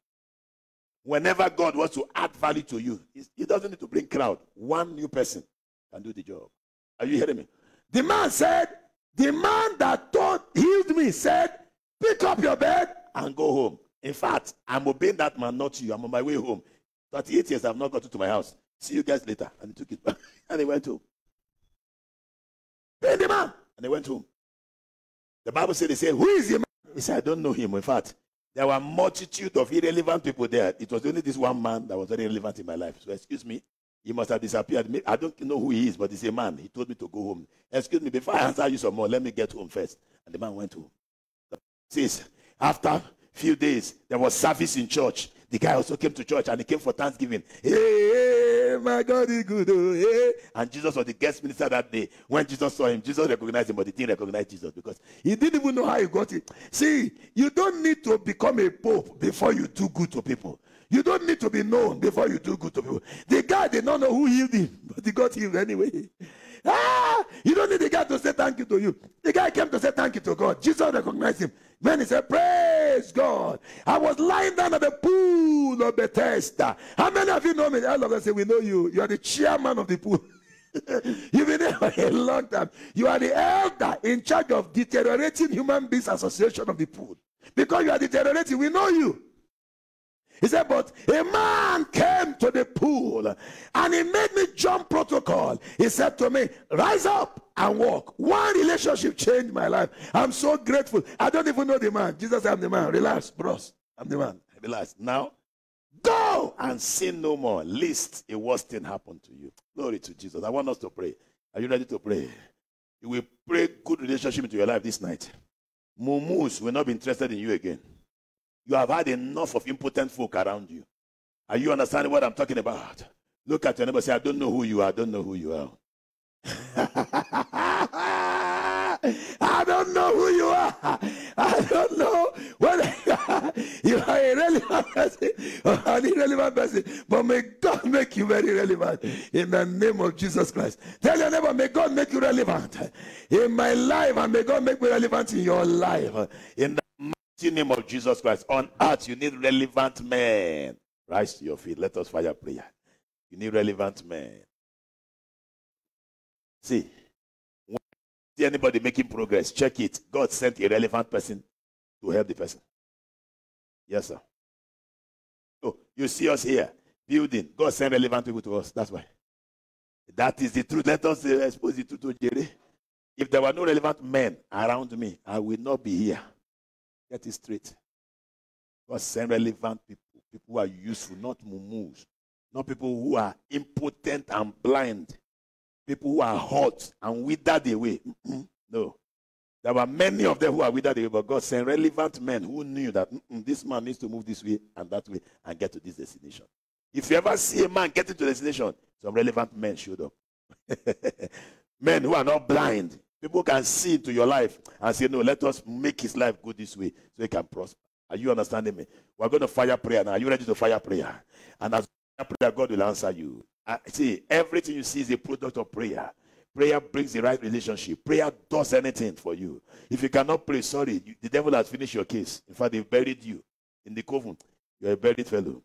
Whenever God wants to add value to you, he doesn't need to bring crowd. One new person can do the job. Are you hearing me? The man that healed me said, pick up your bed and go home. In fact, I'm obeying that man, not you. I'm on my way home. 38 years, I've not gotten to my house. See you guys later. And he took it back. And he went home. Pay the man. And he went home. The Bible said, they said, who is the man? He said, I don't know him. In fact, there were a multitude of irrelevant people there. It was only this one man that was very relevant in my life. So excuse me, he must have disappeared. I don't know who he is, but he's a man. He told me to go home. Excuse me, before I answer you some more, let me get home first. And the man went home. Says, after a few days, there was service in church. The guy also came to church and he came for Thanksgiving. Hey, my God is good. Oh, hey. And Jesus was the guest minister that day. When Jesus saw him, Jesus recognized him, but he didn't recognize Jesus because he didn't even know how he got it. See, you don't need to become a pope before you do good to people. You don't need to be known before you do good to people. The guy did not know who healed him, but he got healed anyway. You don't need the guy to say thank you to you. The guy came to say thank you to God. Jesus recognized him. Then he said, praise God. I was lying down at the pool of Bethesda. How many of you know me? All of us say, we know you. You are the chairman of the pool. You've been there for a long time. You are the elder in charge of deteriorating human beings association of the pool. Because you are deteriorating, we know you. He said, but a man came to the pool and he made me jump protocol. He said to me, rise up and walk. One relationship changed my life. I'm so grateful. I don't even know the man. Jesus said, I'm the man. Relax, bros. I'm the man. Relax. Now, go and sin no more, lest a worse thing happen to you. Glory to Jesus. I want us to pray. Are you ready to pray? You will pray good relationship into your life this night. Mumus will not be interested in you again. You have had enough of impotent folk around you. Are you understanding what I'm talking about? Look at your neighbor and say, I don't know who you are. I don't know who you are. I don't know who you are. I don't know whether you are a relevant person or an irrelevant person. But may God make you very relevant in the name of Jesus Christ. Tell your neighbor, may God make you relevant in my life, and may God make me relevant in your life. In the mighty name of Jesus Christ. On earth, you need relevant men. Rise to your feet. Let us fire prayer. You need relevant men. See, when you see anybody making progress, check it. God sent a relevant person to help the person. Yes, sir. Oh, you see us here, building. God sent relevant people to us. That's why. That is the truth. Let us expose the truth to Jerry. If there were no relevant men around me, I will not be here. Get it straight. God sent relevant people. People who are useful, not mumus. Not people who are impotent and blind. People who are hot and withered away. No. There were many of them who are withered away, but God sent relevant men who knew that this man needs to move this way and that way and get to this destination. If you ever see a man getting to the destination, some relevant men showed up. Men who are not blind. People can see into your life and say, no, let us make his life good this way so he can prosper. Are you understanding me? We're going to fire prayer now. Are you ready to fire prayer? And as prayer, God will answer you. See, everything you see is a product of prayer. Prayer brings the right relationship. Prayer does anything for you. If you cannot pray, sorry, the devil has finished your case. In fact, they've buried you in the coven. You're a buried fellow.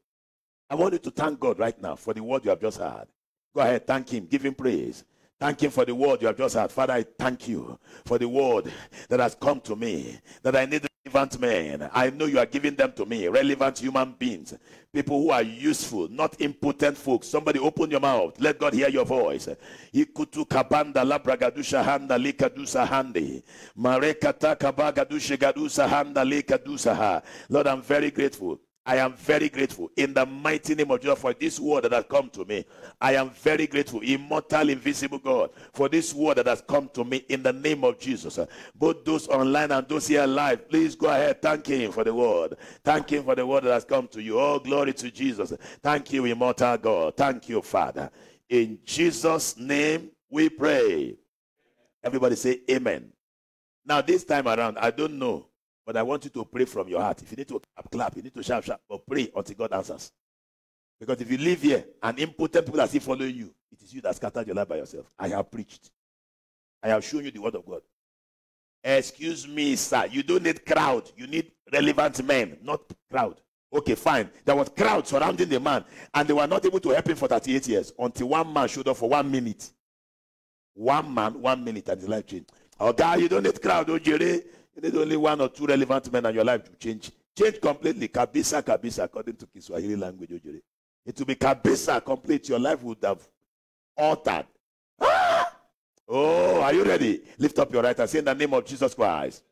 I want you to thank God right now for the word you have just heard. Go ahead, thank him, give him praise. Thank him for the word you have just heard. Father, I thank you for the word that has come to me, that I need relevant men. I know you are giving them to me, relevant human beings, people who are useful, not impotent folks. Somebody open your mouth. Let God hear your voice. Ikutu kabanda la bragadusha handa likadusa handi. Marekata kabagadusha gadusa handa likadusa ha. Lord, I'm very grateful. I am very grateful in the mighty name of Jesus for this word that has come to me. I am very grateful, immortal, invisible God, for this word that has come to me in the name of Jesus. Both those online and those here live, please go ahead. Thank him for the word. Thank him for the word that has come to you. Oh, glory to Jesus. Thank you, immortal God. Thank you, Father. In Jesus' name we pray. Everybody say amen. Now, this time around, I don't know, but I want you to pray from your heart. If you need to clap, you need to shout, but pray until God answers. Because if you live here and impotent people are still following you, it is you that scattered your life by yourself. I have preached. I have shown you the word of God. Excuse me, sir. You don't need crowd. You need relevant men, not crowd. Okay, fine. There was crowd surrounding the man, and they were not able to help him for 38 years until one man showed up for 1 minute. One man, 1 minute, and his life changed. Oh, God, you don't need crowd, oh, Jerry. You need only 1 or 2 relevant men and your life to change. Change completely. Kabisa, kabisa, according to Kiswahili language. It will be kabisa complete. Your life would have altered. Ah! Oh, are you ready? Lift up your right hand. Say in the name of Jesus Christ.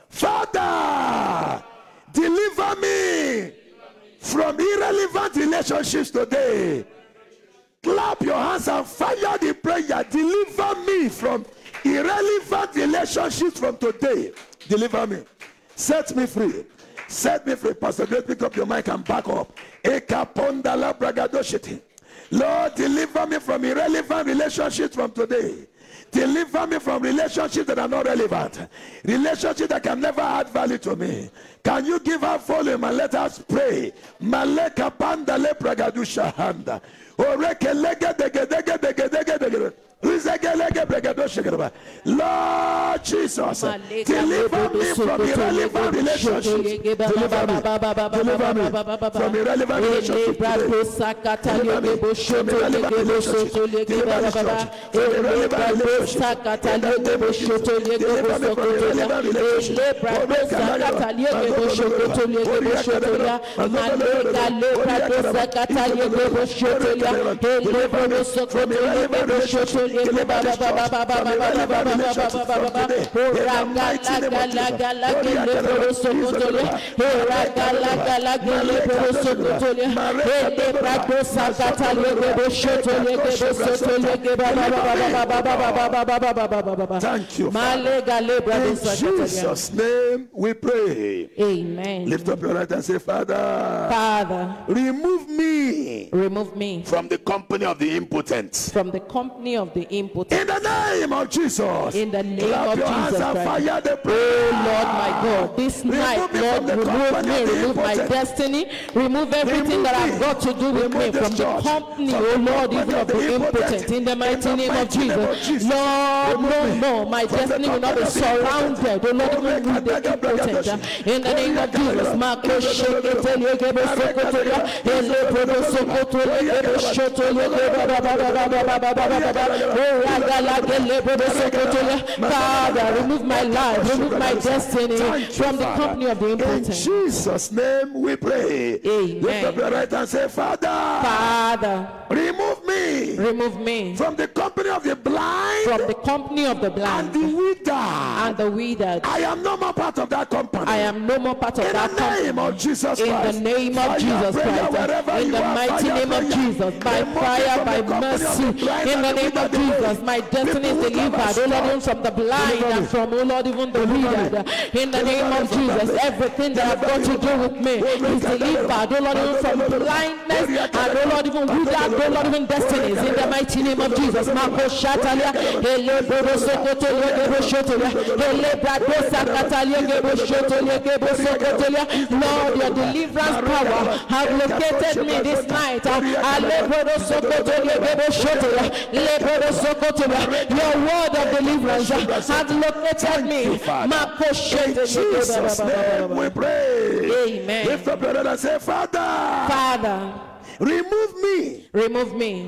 Father, deliver me from irrelevant relationships today. Clap your hands and fire the prayer. Deliver me from irrelevant relationships from today. Deliver me. Set me free. Set me free. Pastor Grace, pick up your mic and back up. Lord, deliver me from irrelevant relationships from today. Deliver me from relationships that are not relevant. Relationships that can never add value to me. Can you give her volume and let us pray? Maleka panda le pragadusha handa. Oreke lege dege dege dege dege dege. Lord Jesus, deliver me from irrelevant relationships. Deliver me from irrelevant relationships. Deliver me from irrelevant relationships. Deliver me from irrelevant relationships. Deliver me from irrelevant relationships. Deliver me from thank you, Father. In Jesus' name we pray. Amen. Lift up your right and say, Father, remove me from the company of the impotent. From the company of the impotent. In the name of Jesus. In the name of Jesus Christ. Fire the oh Lord my God, this night, Lord, remove my destiny, remove everything that I've got to do with me from the company, oh Lord, even of the impotent. In the mighty name of Jesus. Lord, no, my destiny will not be surrounded, oh Lord, even with the impotent. In the name of Jesus. Father, remove my life, remove my destiny from the company of the impotent. In Jesus' name we pray. Amen. Lift up your right and say, Father, remove me me. Remove me From the company of the blind. from the company of the And blind the withered. and the withered. I am no more part of that company. I am no more part of In that the name company. of Jesus In Christ. the name of Fire Jesus prayer Christ. wherever In you the are. mighty Fire name of prayer. Jesus. By Remove me fire, from by the company of mercy. the blind In and the the name of withered Jesus. away. My destiny is People who delivered. cover Oh Lord, storm. even from the blind Deliver and me. from, oh Lord, even the Deliver me. withered. In the name Deliver me of from that Jesus. place. Everything that I've got to do with me is delivered. Oh Lord, even from blindness and oh Lord, even withered. Oh Lord, even destinies. In the mighty name of Jesus. Marco Shatalia. Ele Bodo Sokotolia Gebo Shotolia. Ele Brado Sakatalia Gebo Shotolia Gebo Sokotolia. Lord, your deliverance power have located me this night. Ale Bodo Sokotolia Gebo Shotolia. Le Bodo Sokotolia. Your word of deliverance has located me. Marco In Jesus' name we Shatalia. pray. Amen. Lift up your head and say, Father, Father, remove me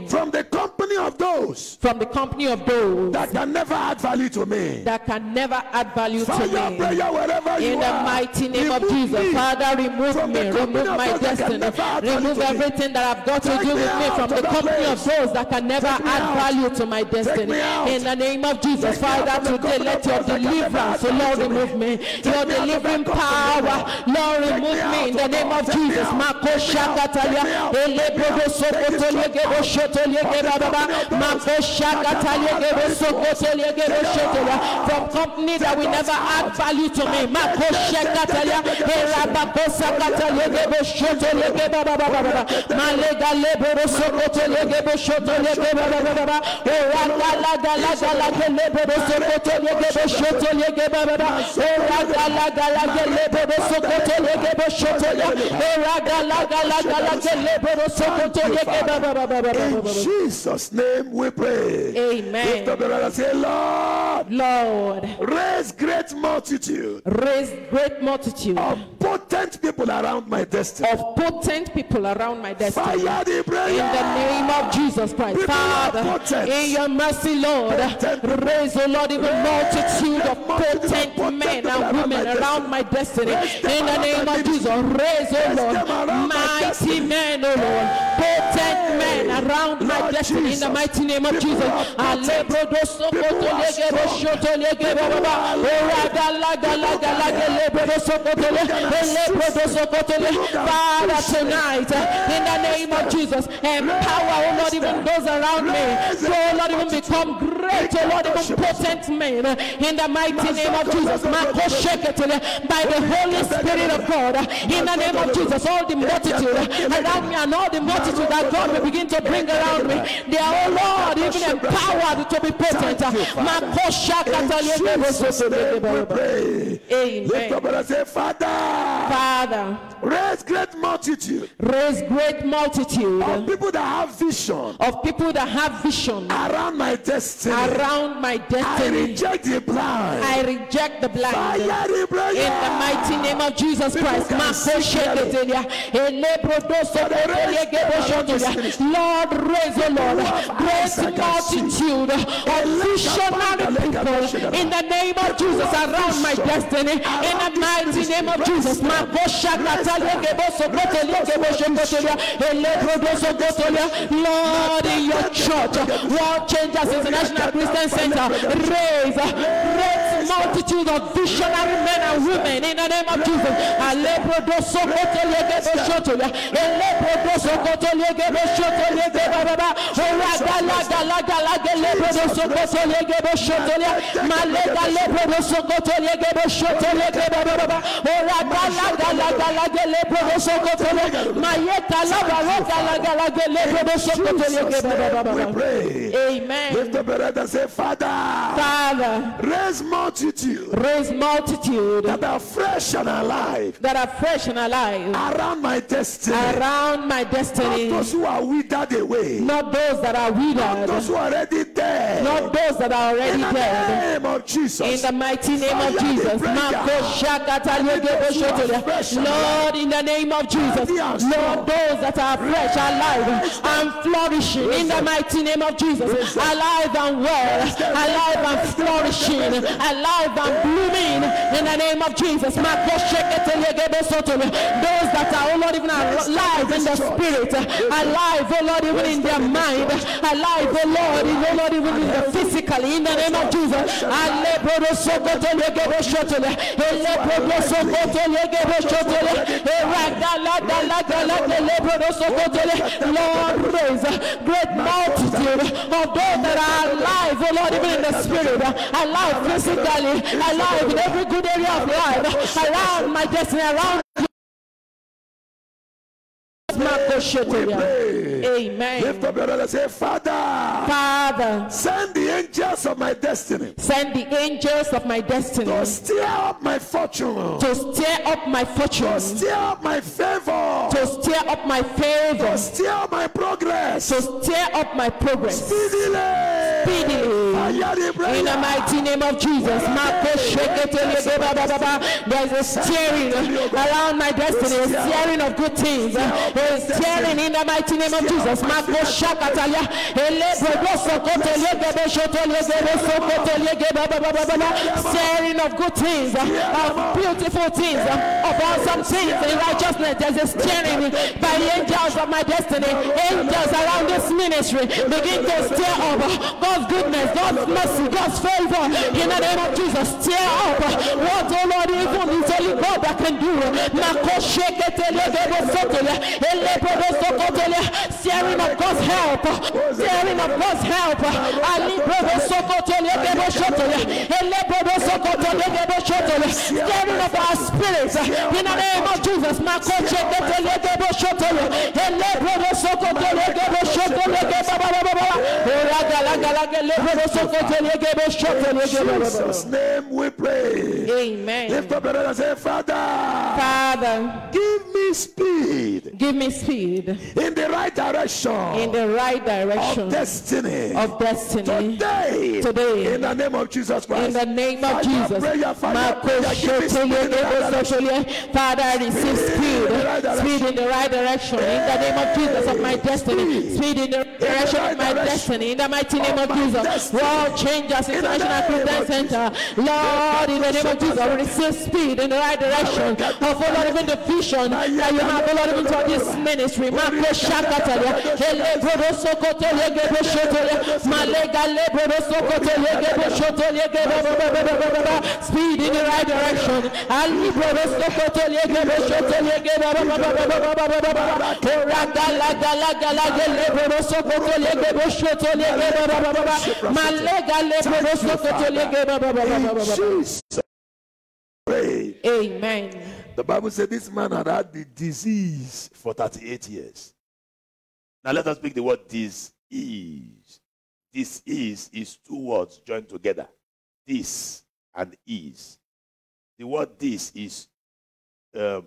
from the company of those from the company of those that can never add value to me. that can never add value Fire to me. prayer wherever you In the are. mighty name of Remove Jesus, me Father, remove from me, the company remove of my those that can destiny, never add value remove to me. everything that I've got to Take do me with me out from of the that company of place. those that can never Take me add out. value to my destiny. me out. In the name of Jesus, Take me out Father, from the today company let of your those that can never deliverance, add oh Lord, value to me. remove me. Take Your me out of delivering that company, power, Lord, Take remove me me out, in the oh name Lord. of Take me Jesus. out. Mako Take me out. Shakatalia, Take me out. Ele Take me Bodo out. Take this Sokotolie truck Gebo out. Shotolie From the Geba Baba, company of those Mako that Shakatalie can Gebo never add Sokotolie value to Gebo us. Shotolie, Take from us company that will out. never add value to me. Mako Shakatalia, Erabako Sakatalie Gebo Shotolie Geba Baba Baba, Malega Leboro Sokotolie Gebo Shotolie Geba Baba Baba, Eragala Gala Gala Leboro Sokotolie Gebo Shotolie Geba Baba, Eragala Gala Leboro Sokotolie Gebo Shotolie, Eragala Gala Gala Leboro Sokotolie Geba Baba Baba In Baba. Jesus' name we pray. Lift up Amen. your hand and say, Lord, Lord, raise great multitude raise great multitude of potent people around my destiny. of potent people around my destiny. Fire the prayer. In the name of Jesus Christ, People are Father, potent. in your mercy, Lord, Potent. raise, oh Lord, even Raise multitude the of multitude of potent potent men people and women around my destiny. Raise them In the around name my of Jesus, raise, oh Raise Lord, them around my mighty destiny. men, oh Lord, potent men around my Lord destiny. In Jesus. the mighty name of People Jesus, are potent. Alebrodo Sokoto Legebo Shoto Legebo Baba, Oragala Gala Gala Gelebrodo Sokoto Lebrodo Sokoto Le. Father, tonight, in the name of Jesus, empower, oh Lord, even those around me, so oh Lord, even become great, oh Lord, even potent men, in the mighty name of Jesus. Marco Sheketele, by the Holy Spirit of God, in the name of Jesus, all the multitude around me and all the multitude that God will begin to bring around me, they are, oh Lord, even empowered to be potent. Marco Sheketele, We pray. Lift up Amen. and say, Father, Father, raise great multitude raise great multitude of people that have vision of people that have vision around my destiny. around my I destiny. reject the blind. I reject the blind. Fire the prayer. In the mighty name of Jesus Christ, can Marco see Sheketelia, Elebrodoso Kotelia Geboshotolia. Lord, raise, oh Lord, great multitude of visionary people in the name of Jesus around my destiny. In the mighty name of Jesus, Marco Shakatalia Geboso Kotelia Geboshotolia, Elebrodoso Kotelia. Lord, in your church, World Changers International Christian Center, raise great multitude of visionary men and women in the name of Jesus. Alebrodoso Kotelia Geboshotolia, Elebrodoso Kotelia Geboshotolia Gebaba, Oragala Gala Gala Gelebrodoso Kotelia Geboshotolia, Malega Lebrodoso Kotelia Geboshotolia Gebaba, Oragala Gala Gala Gelebrodoso Kotelia, Mayeta Lava Gala Gala Gelebrodoso Kotelia We Gebaba. pray. Amen. Lift up your head and say, Father, Father, raise multitude raise multitude that are fresh and alive that are fresh and alive around my destiny. around my Not destiny. those who are withered away. Not those that are Not withered. those who are already dead. Not those that are In already the dead. name of Jesus. In the mighty name of Fire the Jesus. prayer. Marco Shakatalia. Lord, in the name of Jesus. Lord, those that are fresh, alive, and flourishing. In the mighty name of Jesus. Alive and well. Alive and flourishing. Alive alive and blooming in the name of Jesus. Those that are, oh Lord, even alive in the spirit, alive, oh Lord, even in their mind, alive, oh Lord, even in the physically, in the name of Jesus. Lord, raise a great multitude of those that are alive, oh Lord, even in the spirit, alive physically, alive in every good area of life, around my destiny, around. We pray. Amen. Lift up your hand and say, Father, send the angels of my destiny. Send the angels of my destiny to stir up my fortune. To stir up my fortune. To stir up my favor. To stir up my favor. To stir up my progress. To stir up my progress. Speedily. In the mighty name of Jesus. There's a stirring around my destiny. A stirring of good things. Stirring in the mighty name of Jesus. Stirring of good things, of beautiful things, of awesome things in righteousness. There's a stirring by the angels of my destiny. Angels around this ministry begin to stir up God's goodness, God's mercy, God's favor in the name of Jesus. Stir up what, oh Lord, even is only God that can do. Sharing of God's help, sharing of God's help. Sharing of our spirits in the name of Jesus. In Jesus' name we pray. Amen. Lift up your hand and say, Father, give me speed. Give me speed in the right direction. In the right direction of destiny. Of destiny. Today. In the name of Jesus Christ. In the name of Jesus. Father, I receive speed. Speed in the right direction. In the name of Jesus of my destiny. Speed in the direction of my destiny. In the mighty name of Jesus. World Changers International Christian Center. Lord, in the name of Jesus, I receive speed in the right direction. Of Lord, even the vision that you have, Lord, even for this ministry. Speed in the right direction. Amen. The Bible said this man had had the disease for 38 years. Now let us speak the word this is. This is two words joined together. This and is. The word this is, I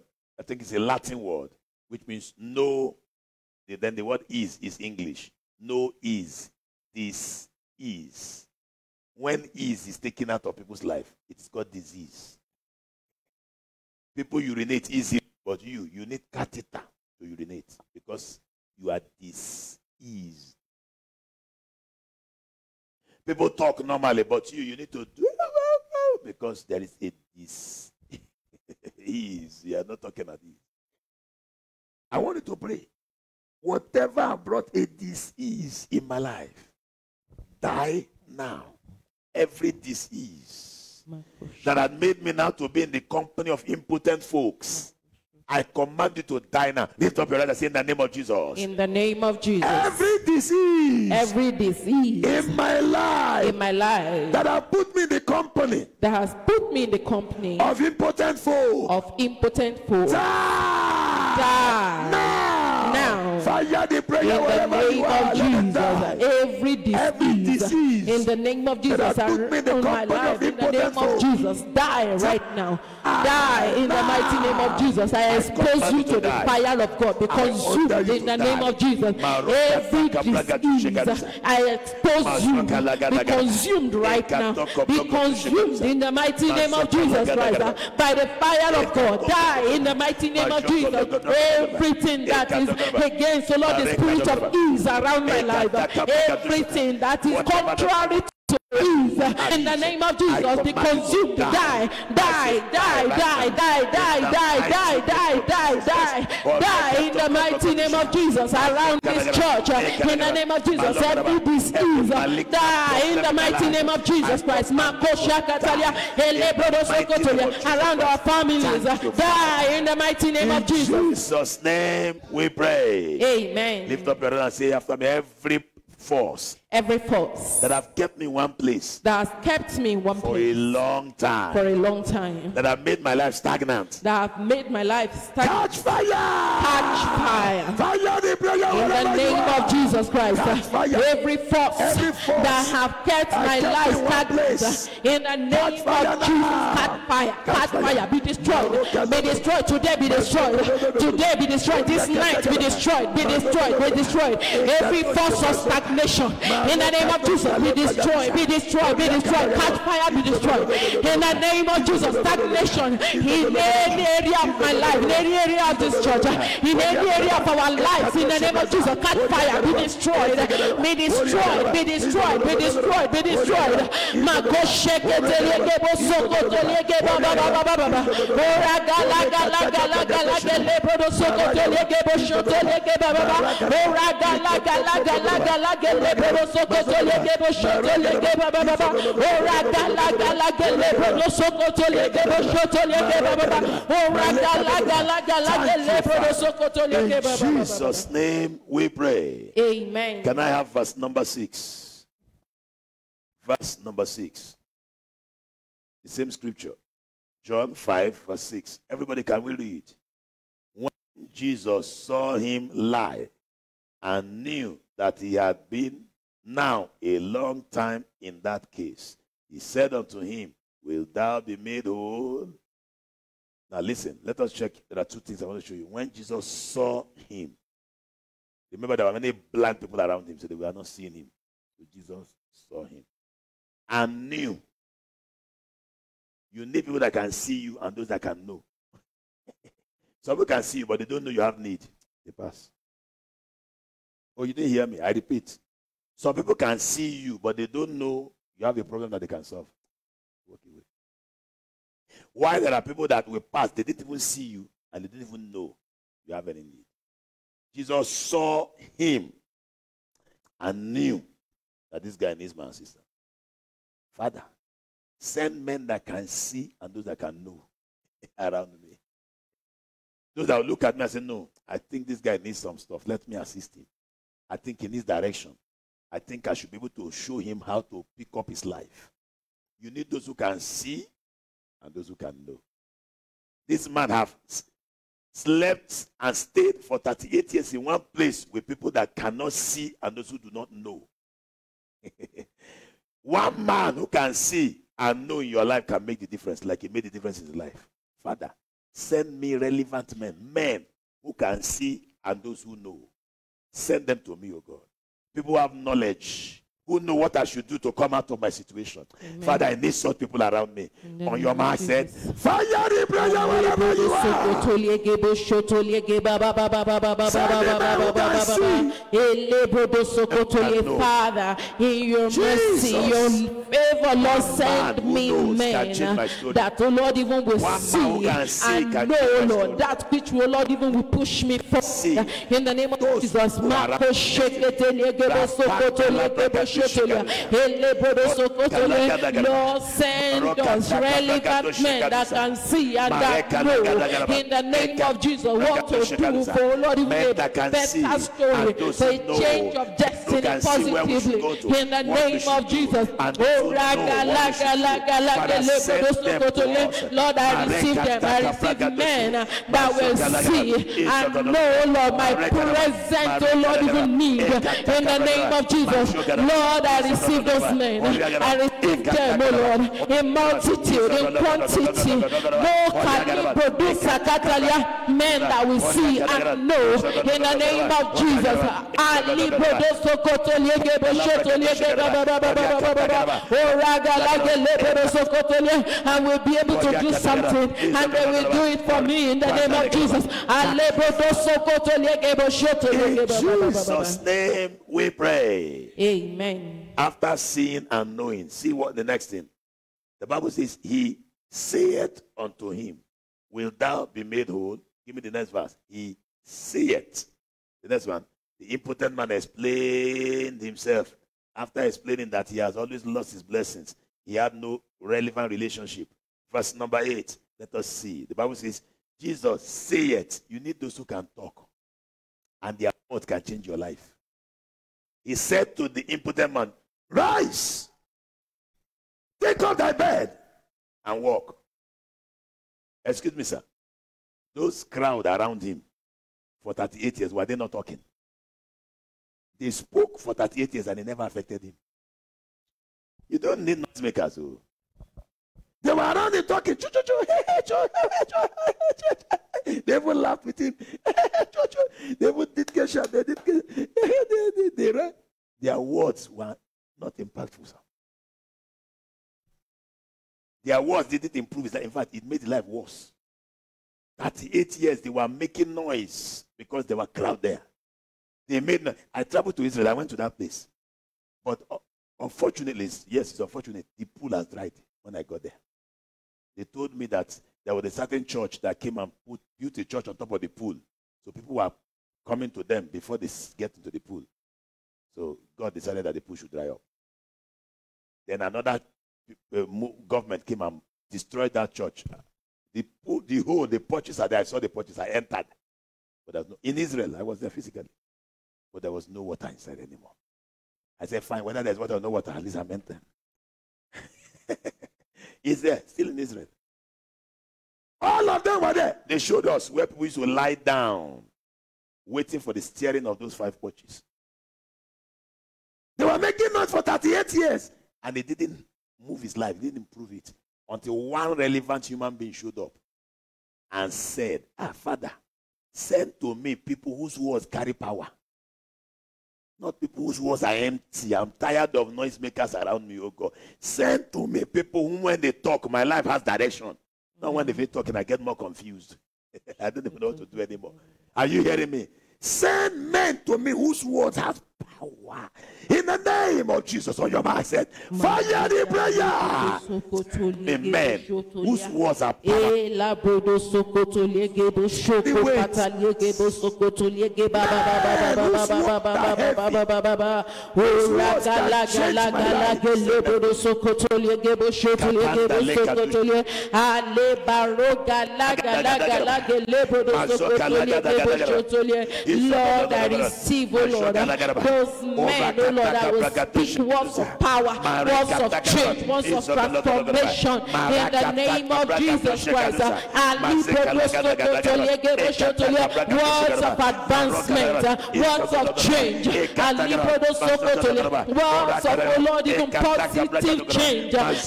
think it's a Latin word, which means no. Then the word is English. No is. This is. When is taken out of people's life, it's called disease. People urinate easily, but you need catheter to urinate because you are diseased. People talk normally, but you need to do because there is a disease. You are not talking at ease. I want you to pray. Whatever brought a disease in my life, die now. Every disease that had made me now to be in the company of impotent folks, I command you to die now. Lift up your hand and say, in the name of Jesus. In the name of Jesus. Every disease in my life that has put me in the company of impotent folks. Die now. Fire the prayer wherever you are. Every disease in the name of Jesus around my life, in the name of Jesus, die right now. Die in the mighty name of Jesus. I expose you to the fire of God. Be consumed in the name of Jesus. Every disease, I expose you. Be consumed right now. Be consumed in the mighty name of Jesus Christ. By the fire of God. Die in the mighty name of Jesus. Everything that is against, the Lord, the spirit of ease around my life. Everything that is contrary to In the name of Jesus, be consumed, die in the mighty name of Jesus. Around this church, in the name of Jesus, every disease, die in the mighty name of Jesus Christ. Around our families, die in the mighty name of Jesus. In Jesus' name we pray. Amen. Lift up your hand and say after me, every force that have kept me in one place for a long time, that have made my life stagnant, catch fire, in the name of Jesus Christ. Every force that have kept my life stagnant, in the name of Jesus, catch fire, be destroyed today, be destroyed this night, be destroyed. Every force of stagnation, in the name of Jesus, be destroyed, catch fire, be destroyed, in the name of Jesus. Stagnation in any area of my life, in any area of this church, in any area of our lives, in the name of Jesus, catch fire, be destroyed. In Jesus' name we pray. Amen. Can I have verse number 6? Verse number 6. The same scripture. John 5 verse 6. Everybody, can we read? When Jesus saw him lie and knew that he had been now a long time in that case, he said unto him, will thou be made whole? Now listen, let us check. There are two things I want to show you. When Jesus saw him, remember there were many blind people around him, so they were not seeing him. So Jesus saw him and knew. You need people that can see you and those that can know. Some people can see you, but they don't know you have need. They pass. Oh, you didn't hear me. I repeat. Some people can see you, but they don't know you have a problem that they can solve. Walk away. Why there are people that will pass, they didn't even see you, and they didn't even know you have any need. Jesus saw him and knew that this guy needs my assistance. Father, send men that can see and those that can know around me. Those that will look at me and say, no, I think this guy needs some stuff. Let me assist him. I think he needs direction. I think I should be able to show him how to pick up his life. You need those who can see and those who can know. This man have slept and stayed for 38 years in one place with people that cannot see and those who do not know. One man who can see and know in your life can make the difference, like he made the difference in his life. Father, send me relevant men who can see and those who know. Send them to me, oh God. People who have knowledge, who know what I should do to come out of my situation. Amen. Father, I need such people around me. On your mark, said, fire the prayer wherever you are. Father, in your mercy, your favor, Lord, send me men that, oh Lord, even will see and know, Lord, that which will, Lord, even will push me forward. In the name of Jesus, Lord, send us relevant men that can see and that know in the name of Jesus what to do for, Lord, even a better story, for a change of destiny positively in the name of Jesus. Lord, I receive them. I receive men that will see and know, Lord, my present, oh Lord, even need in the name of Jesus. Lord, I receive those men. I receive them, oh Lord, in multitude, in quantity. No can produce men that we see and know in the name of Jesus. And we'll be able to do something, and they will do it for me in the name of Jesus. In Jesus' name we pray. Amen. After seeing and knowing, see what the next thing. The Bible says, he saith unto him, wilt thou be made whole? Give me the next verse. He saith. The next one. The impotent man explained himself. After explaining that he has always lost his blessings, he had no relevant relationship. Verse number 8. Let us see. The Bible says, Jesus saith. You need those who can talk. And their word can change your life. He said to the impotent man, rise, take up thy bed, and walk. Excuse me, sir. Those crowd around him for 38 years, were they not talking? They spoke for 38 years and it never affected him. You don't need noisemakers. Oh. They were around him talking. They even laughed with him. They even did gesture. They did. Their words were not impactful, sir. Their words didn't improve his life. In fact, it made his life worse. 38 years, they were making noise because there were crowd there. They made noise. I traveled to Israel. I went to that place. But unfortunately, yes, it's unfortunate, the pool has dried when I got there. They told me that there was a certain church that came and built a church on top of the pool. So people were coming to them before they get into the pool. So God decided that the pool should dry up. Then another government came and destroyed that church. The porches are there. I saw the porches. I entered. But in Israel, I was there physically. But there was no water inside anymore. I said, fine, whether there's water or no water, at least I'm entering. It's there, still in Israel. All of them were there. They showed us where people used to lie down, waiting for the steering of those 5 porches. They were making noise for 38 years. And they didn't move his life, they didn't improve it. Until one relevant human being showed up and said, Father, send to me people whose words carry power. Not people whose words are empty. I'm tired of noisemakers around me, oh God. Send to me people whom when they talk, my life has direction. Not when they talking, I get more confused. I don't even know what to do anymore. Are you hearing me? Send men to me whose words have power. In the name of Jesus, on your mind said, fire the prayer. Amen. Whose words are power. Lord, I receive, oh Lord, those men, oh Lord, I will speak words of power, words of change, words of transformation in the name of Jesus Christ. Words of advancement, words of change, words of, oh Lord, even positive change, words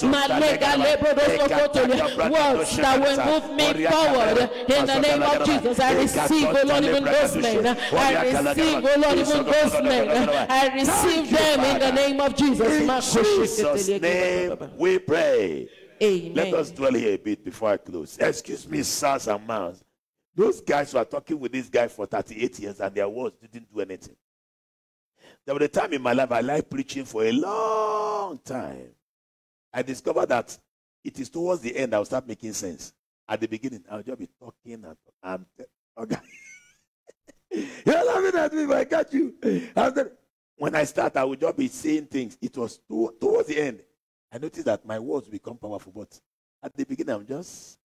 that will move me forward in the name of Jesus. I receive, oh Lord, even those men. I receive, oh Lord, even those men. I receive them in the name of Jesus. In Jesus' name we pray. Amen. Let us dwell here a bit before I close. Excuse me, sirs and mans. Those guys were talking with this guy for 38 years and their words didn't do anything. There was a time in my life I liked preaching for a long time. I discovered that it is towards the end I will start making sense. At the beginning, I'll just be talking and okay. You're laughing at me, but I got you. And then, when I start, I would just be saying things. It was towards the end. I noticed that my words become powerful, but at the beginning, I'm just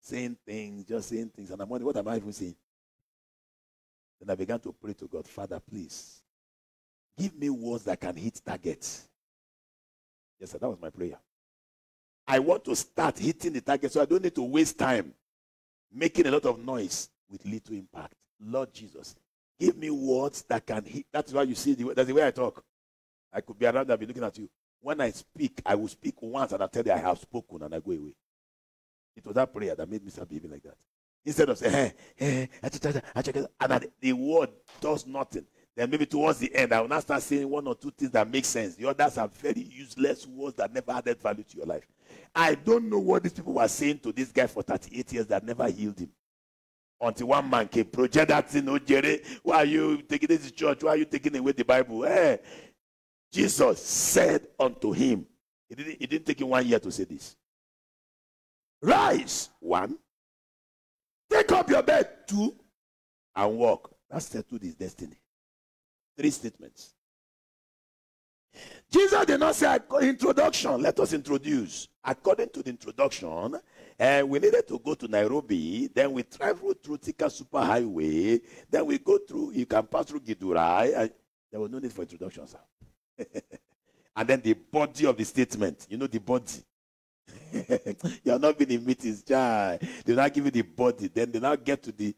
saying things, and I'm wondering, what am I even saying? Then I began to pray to God, Father, please, give me words that can hit targets. Yes, sir, that was my prayer. I want to start hitting the target, so I don't need to waste time making a lot of noise with little impact. Lord Jesus, give me words that can hit. That's why you see, that's the way I talk. I could be around and be looking at you. When I speak, I will speak once and I'll tell you I have spoken and I go away. It was that prayer that made me start behaving like that. Instead of saying, and the word does nothing. Then maybe towards the end, I will now start saying 1 or 2 things that make sense. The others are very useless words that never added value to your life. I don't know what these people were saying to this guy for 38 years that never healed him. Until one man came, project that thing, oh Jerry, why are you taking this to church? Why are you taking away the Bible? Hey, Jesus said unto him, it didn't take him 1 year to say this. Rise, 1. Take up your bed, 2. And walk. That settled his destiny. 3 statements. Jesus did not say, introduction, let us introduce. According to the introduction, we needed to go to Nairobi, then we travel through Thika Superhighway, then we go through, you can pass through Githurai. There was no need for introduction, sir. And then the body of the statement, you know the body. You have not been in meetings, child. They now give you the body, then they now get to the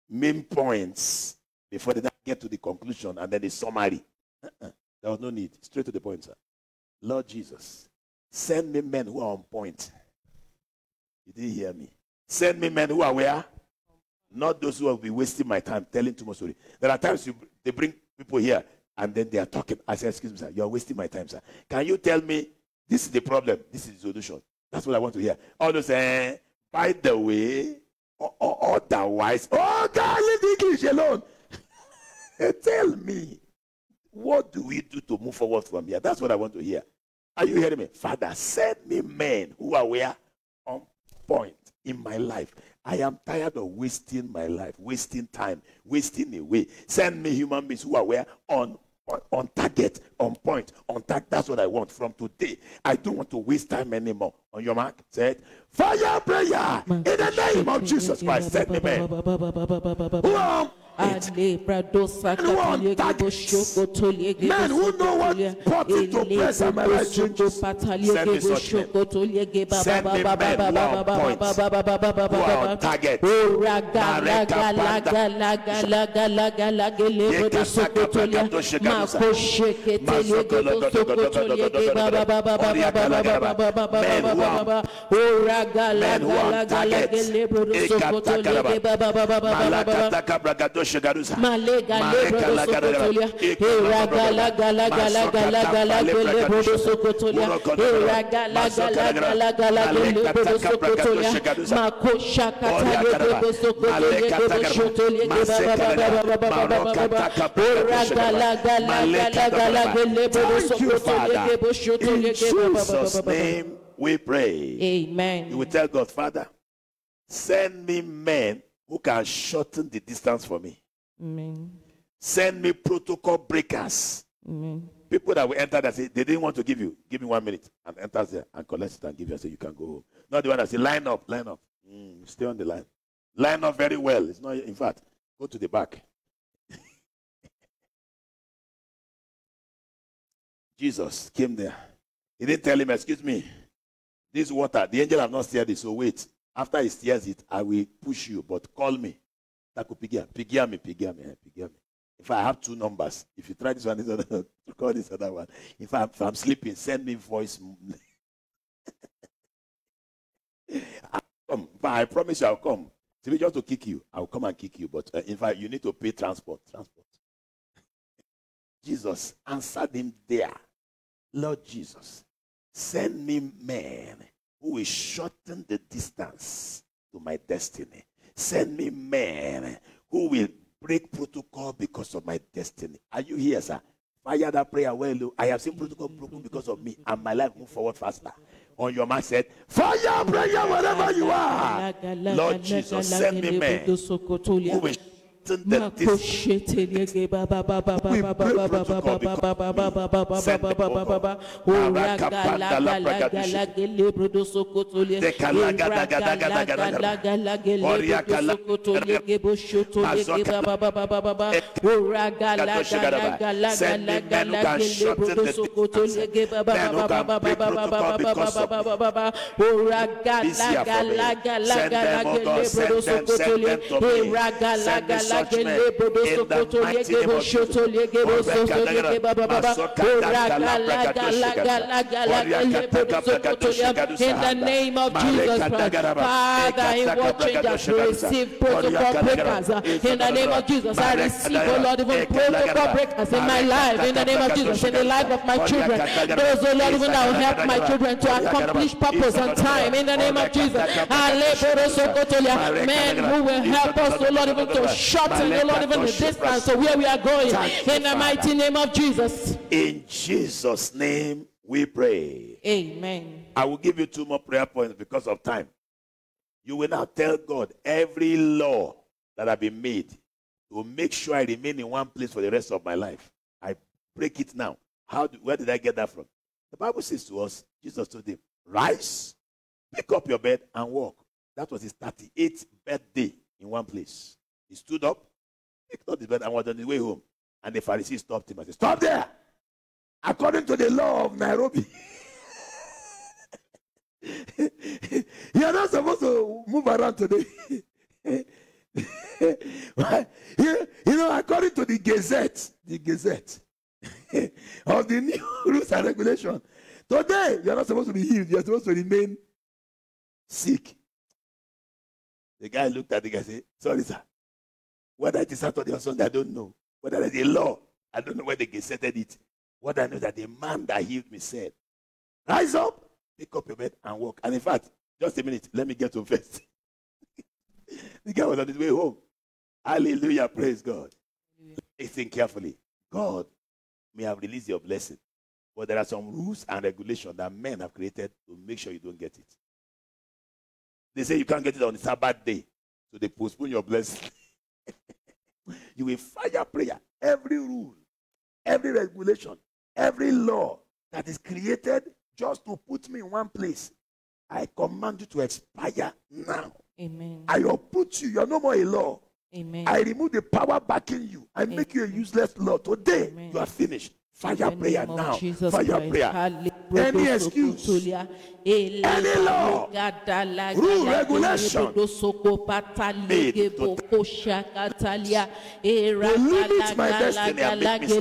main points before they now get to the conclusion and then the summary. There was no need. Straight to the point, sir. Lord Jesus, send me men who are on point. You didn't hear me. Send me men who are where? Not those who will be wasting my time telling too much story. There are times they bring people here and then they are talking. I say, excuse me, sir, you are wasting my time, sir. Can you tell me this is the problem, this is the solution? That's what I want to hear. All those, by the way, or otherwise, oh God, leave the English alone. Tell me, what do we do to move forward from here? That's what I want to hear. Are you hearing me? Father, send me men who are where? On point in my life. I am tired of wasting my life, wasting time, wasting away. Send me human beings who are where? On target, on point, on target. That's what I want from today. I don't want to waste time anymore. On your mark, said, fire prayer in the name of Jesus Christ. Send me men who are men who know what button to press and my life changes. Send me such men. Send me men who are on point, who are on target. Men who are on target. Thank you, Father. In Jesus' name we pray. Amen. You will tell God, Father, send me men who can shorten the distance for me. Amen. Send me protocol breakers. Amen. People that will enter that say they didn't want to give you. Give me 1 minute and enters there and collects it and give you and say you can go home. Not the one that say line up, line up. Stay on the line. Line up very well. It's not. In fact, go to the back. Jesus came there. He didn't tell him, excuse me, this water, the angel have not stirred it, so wait. After he stirs it, I will push you, but call me. Pigia me. If I have 2 numbers, if you try this one, this other, call this other one. If I'm sleeping, send me voice. I'll come. But I promise you I'll come. So just to kick you, I'll come and kick you. But in fact, you need to pay transport. Jesus answered him there. Lord Jesus, send me men who will shorten the distance to my destiny. Send me men who will break protocol because of my destiny. Are you here, sir? Fire that prayer well. I have seen protocol broken because of me, and my life move forward faster. On your mark, said, fire prayer wherever you are. Lord Jesus, send me men who will the such men in the mighty name of Jesus. In the name of Jesus Christ, Father, in watching us receive protocol breakers. In the name of Jesus, I receive, oh Lord, even protocol breakers in my life. In the name of Jesus, in the life of my children. Those, oh Lord, even that will help my children to accomplish purpose on time. In the name of Jesus, men who will help us, oh Lord, even to shut forgotten, oh Lord, even the distance to where we are going. In the mighty name of Jesus. In Jesus' name we pray. Amen. I will give you 2 more prayer points because of time. You will now tell God every law that have been made to make sure I remain in one place for the rest of my life. I break it now. Where did I get that from? The Bible says to us, Jesus told him, rise, pick up your bed and walk. That was his 38th birthday in one place. He stood up, picked up his bed and was on his way home. And the Pharisee stopped him and said, stop there. According to the law of Nairobi, you're not supposed to move around today. According to the Gazette of the new rules and regulations, today you're not supposed to be healed. You're supposed to remain sick. The guy looked at the guy and said, sorry, sir. Whether it is Saturday or Sunday, I don't know. Whether it's a law, I don't know where they gazetted it. What I know is that the man that healed me said, rise up, pick up your bed and walk. And in fact, just a minute, let me get to first. The guy was on his way home. Hallelujah, praise God. Listen carefully. God may have released your blessing, but there are some rules and regulations that men have created to make sure you don't get it. They say you can't get it on the Sabbath day, so they postpone your blessing. You will fire prayer. Every rule, every regulation, every law that is created just to put me in one place, I command you to expire now. Amen. I uproot you. You are no more a law. Amen. I remove the power backing you. I make you a useless law. Today, you are finished. Fire prayer now. Fire prayer. Any excuse, any law, rule, regulation made to limit my destiny and make me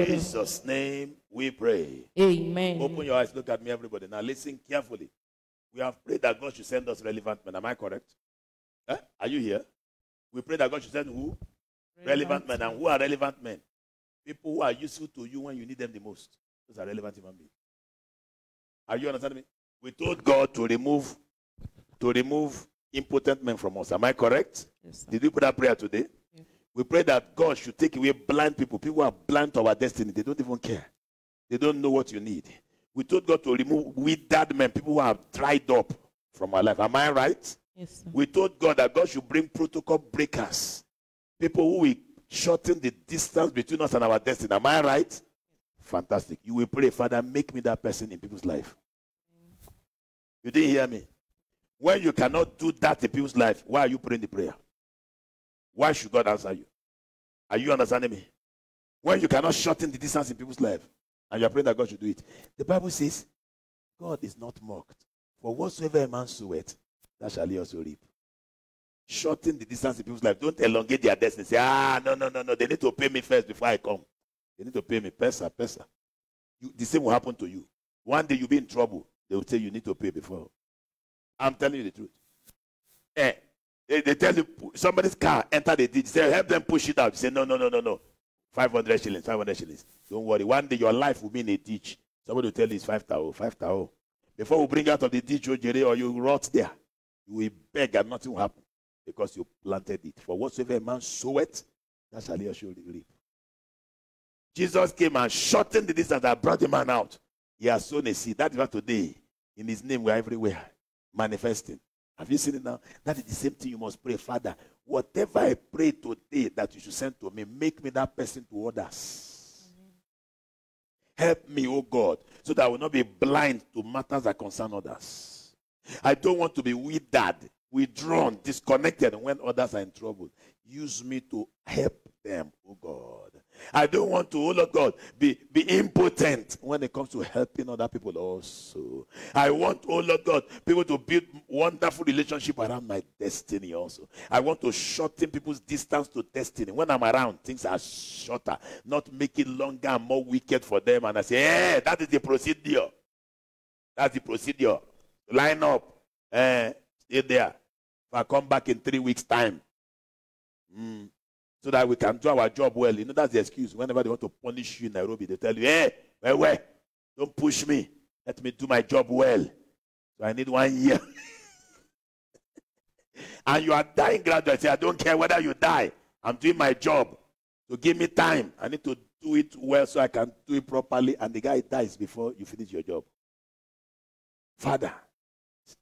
In Jesus' name we pray. Amen. Open your eyes, look at me, everybody. Now listen carefully. We have prayed that God should send us relevant men. Am I correct? Are you here? We pray that God should send who? Relevant men. And who are relevant men? People who are useful to you when you need them the most. Those are relevant human beings. Are you understanding me? We told God to remove impotent men from us. Am I correct? Yes, sir. Did we put that prayer today? Yes. We pray that God should take away blind people. People who are blind to our destiny. They don't even care. They don't know what you need. We told God to remove withered men, people who are dried up from our life. Am I right? Yes, sir. We told God that God should bring protocol breakers, people who will shorten the distance between us and our destiny. Am I right? Fantastic. You will pray, Father, make me that person in people's life. You didn't hear me? When you cannot do that in people's life, why are you praying the prayer? Why should God answer you? Are you understanding me? When you cannot shorten the distance in people's life, and you are praying that God should do it. The Bible says, God is not mocked. For whatsoever a man soweth, that shall he also reap. Shorten the distance in people's life. Don't elongate their destiny. Say, no. They need to pay me first before I come. They need to pay me. Pesa. The same will happen to you. One day you'll be in trouble. They will say you need to pay before. I'm telling you the truth. They tell you somebody's car enter the ditch. Say, help them push it out. You say, no. 500 shillings. Don't worry. One day your life will be in a ditch. Somebody will tell you it's 5,000. Before we bring out of the ditch, or you rot there, you will beg and nothing will happen because you planted it. For whatsoever a man soweth, that shall he also reap. Jesus came and shortened the distance that brought the man out. He has sown a seed. That is why today, in his name, we are everywhere manifesting. Have you seen it now? That is the same thing you must pray. Father, whatever I pray today that you should send to me, make me that person to others. Help me, oh God, so that I will not be blind to matters that concern others. I don't want to be withered, withdrawn, disconnected when others are in trouble. Use me to help them, oh God. I don't want to, oh Lord God, be impotent when it comes to helping other people also. I want, oh Lord God, people to build wonderful relationship around my destiny also. I want to shorten people's distance to destiny. When I'm around, things are shorter, not make it longer and more wicked for them. And I say, hey, that is the procedure. That's the procedure. Line up. Stay there. If I come back in 3 weeks' time, so that we can do our job well. You know, that's the excuse. Whenever they want to punish you in Nairobi, they tell you, hey, wait, don't push me. Let me do my job well. So I need 1 year. And you are dying gradually. I don't care whether you die. I'm doing my job. So give me time. I need to do it well so I can do it properly. And the guy dies before you finish your job. Father,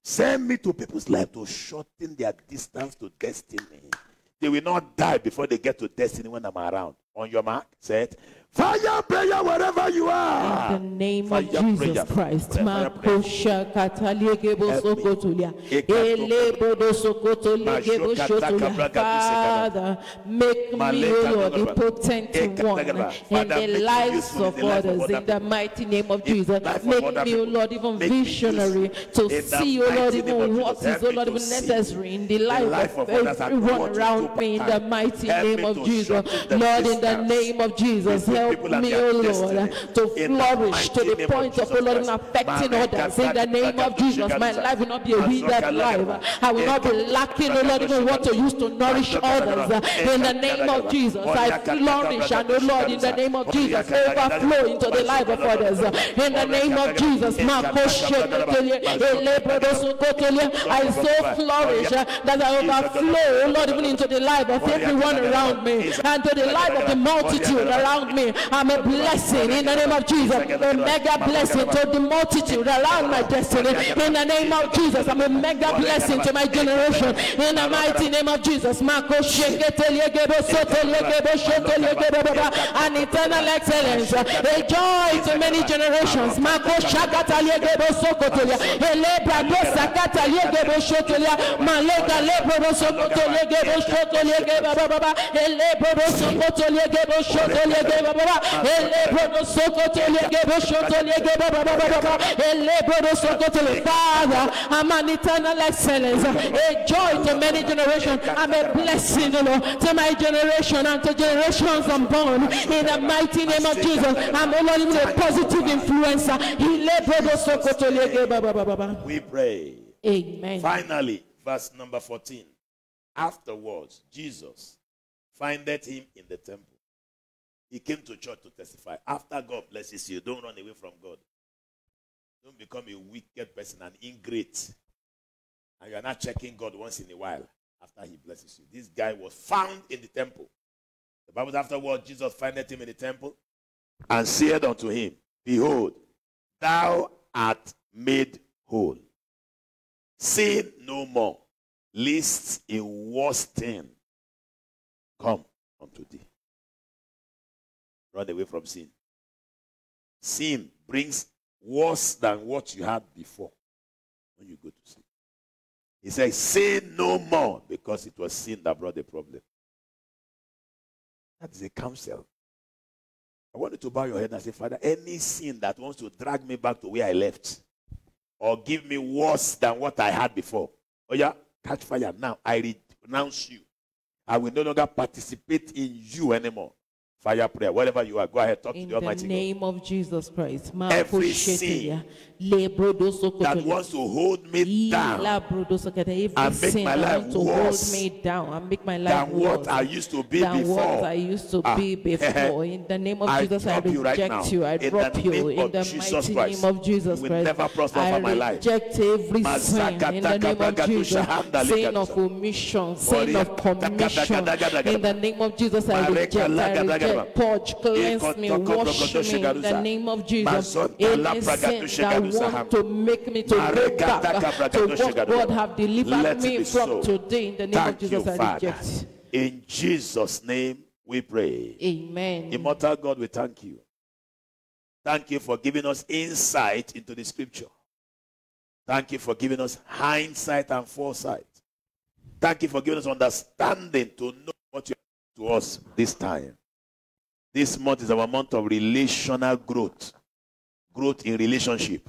send me to people's life to shorten their distance to destiny. They will not die before they get to destiny when I'm around. On your mark, set. Fire prayer wherever you are. In the name of Jesus Christ. Makosha kataliegebo sokotolia. Elebodo sokotolia. Father, make me, Lord, the potent one in the lives of others. In the mighty name of Jesus. Make me, Lord, even visionary to see, Lord, even what is, Lord, even necessary in the life of everyone around me. In the mighty name of Jesus. Lord, in the name of Jesus, help me, O Lord, to flourish to the point of, O Lord, affecting others. In the name of Jesus, my life will not be a withered life. I will not be lacking, O Lord, even what to use to nourish others. In the name of Jesus, I flourish, and, O Lord, in the name of Jesus, overflow into the life of others. In the name of Jesus, I so flourish that I overflow, O Lord, even into the life of everyone around me and to the life of the multitude around me. I'm a blessing in the name of Jesus, a mega blessing to the multitude around my destiny. In the name of Jesus, I'm a mega blessing to my generation. In the mighty name of Jesus, an eternal excellence, a joy to many generations. Father, I'm an eternal excellence, a joy to many generations. I'm a blessing, Lord, to my generation and to generations unborn. In the mighty name of Jesus, I'm only a positive influencer. We pray. Amen. Finally, verse number 14. Afterwards, Jesus findeth him in the temple. He came to church to testify. After God blesses you, don't run away from God. Don't become a wicked person, an ingrate. And you're not checking God once in a while after he blesses you. This guy was found in the temple. The Bible says afterward, Jesus findeth him in the temple and said unto him, Behold, thou art made whole. Sin no more, lest a worse thing come unto thee. Run away from sin. Sin brings worse than what you had before when you go to sin. He says, sin no more, because it was sin that brought the problem. That is a counsel. I want you to bow your head and say, Father, any sin that wants to drag me back to where I left or give me worse than what I had before, oh yeah, catch fire now. I renounce you. I will no longer participate in you anymore. Fire prayer, wherever you are, go ahead, talk to the Almighty God. In the name of Jesus Christ. Every sin that wants to hold me down and make my life worse and make my life than what I used to be before. In the name of Jesus, I reject you. I drop you. In the mighty name of Jesus Christ, I reject every sin. In the name of Jesus, sin of omission, sin of commission. In the name of Jesus, I reject. Purge, cleanse me, wash me in the name of Jesus. Any sin that wants to make me to go back to what God have delivered me from today, in the name of Jesus, I reject. In Jesus' name we pray. Amen. Immortal God, we thank you Thank you for giving us insight into the scripture. Thank you for giving us hindsight and foresight. Thank you for giving us understanding to know what you have to us this time. This month is our month of relational growth. Growth in relationship.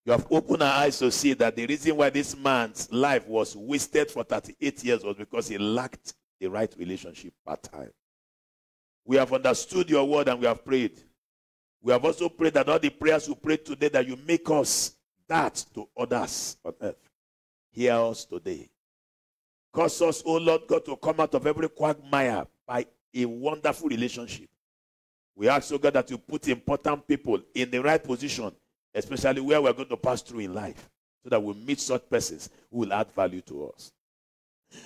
You have opened our eyes to see that the reason why this man's life was wasted for 38 years was because he lacked the right relationship part time. We have understood your word and we have prayed. We have also prayed that all the prayers we prayed today, that you make us that to others on earth. Hear us today. Cause us, oh Lord God, to come out of every quagmire by a wonderful relationship. We ask, oh God, that you put important people in the right position, especially where we're going to pass through in life, so that we meet such persons who will add value to us.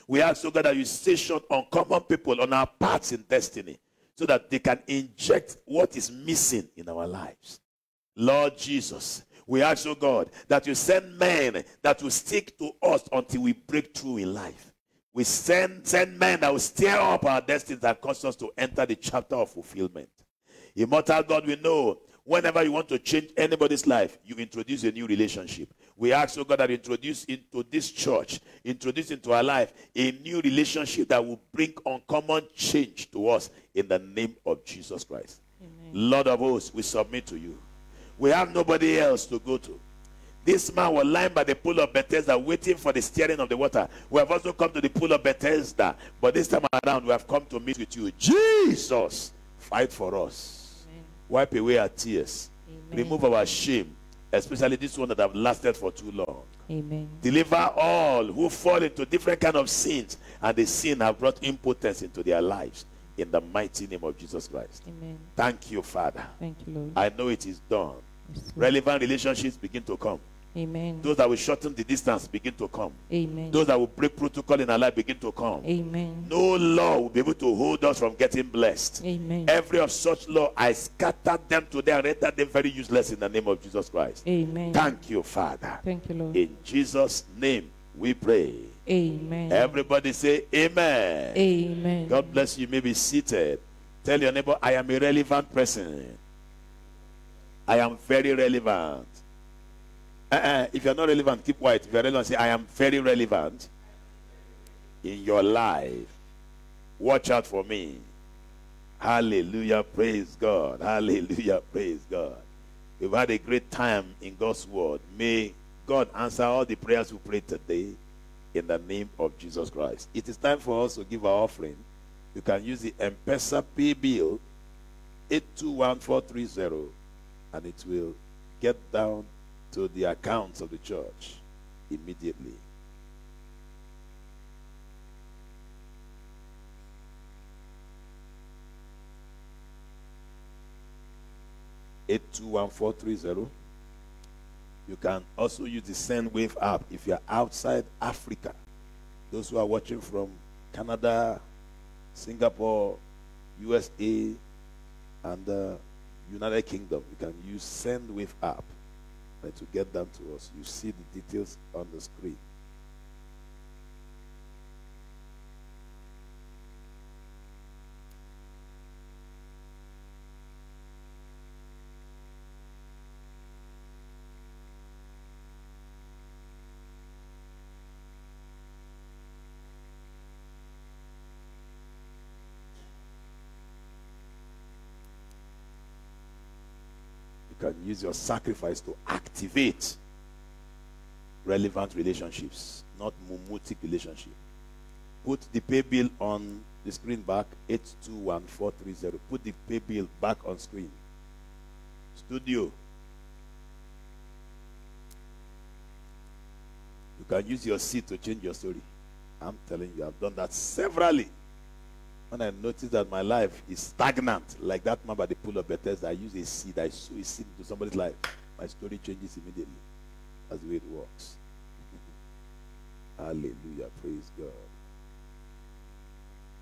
We ask, oh God, that you station uncommon people on our paths in destiny, so that they can inject what is missing in our lives. Lord Jesus, we ask, oh God, that you send men that will stick to us until we break through in life. We send men that will stir up our destinies and cause us to enter the chapter of fulfillment. Immortal God, we know whenever you want to change anybody's life, you introduce a new relationship. We ask, oh God, that you introduce into this church, introduce into our life a new relationship that will bring uncommon change to us in the name of Jesus Christ. Amen. Lord of hosts, we submit to you. We have nobody else to go to. This man was lying by the pool of Bethesda waiting for the stirring of the water. We have also come to the pool of Bethesda, but this time around we have come to meet with you. Jesus, fight for us. Amen. Wipe away our tears. Amen. Remove our shame, especially this one that have lasted for too long. Amen. Deliver all who fall into different kind of sins, and the sin have brought impotence into their lives. In the mighty name of Jesus Christ. Amen. Thank you, Father. Thank you, Lord. I know it is done. Yes, Lord. Relevant relationships begin to come. Amen. Those that will shorten the distance begin to come. Amen. Those that will break protocol in our life begin to come. Amen. No law will be able to hold us from getting blessed. Amen. Every of such law, I scattered them today and rendered them very useless in the name of Jesus Christ. Amen. Thank you, Father. Thank you, Lord. In Jesus' name we pray. Amen. Everybody say amen. Amen. God bless you. You may be seated. Tell your neighbor, I am a relevant person. I am very relevant. If you're not relevant, keep quiet. If you're relevant, say, I am very relevant in your life. Watch out for me. Hallelujah. Praise God. Hallelujah. Praise God. We've had a great time in God's word. May God answer all the prayers we prayed today in the name of Jesus Christ. It is time for us to give our offering. You can use the M-Pesa pay bill 821430, and it will get down to the accounts of the church immediately. (821430). You can also use the SendWave app if you are outside Africa. Those who are watching from Canada, Singapore, USA, and the United Kingdom, you can use SendWave app. And to get them to us, you see the details on the screen. Can use your sacrifice to activate relevant relationships, not mumutic relationship. Put the pay bill on the screen back, 821430. Put the pay bill back on screen. Studio. You can use your seed to change your story. I'm telling you, I've done that severally. When I noticed that my life is stagnant, like that man by the pool of Bethesda, I use a seed, I sow a seed into somebody's life. My story changes immediately. That's the way it works. Hallelujah. Praise God.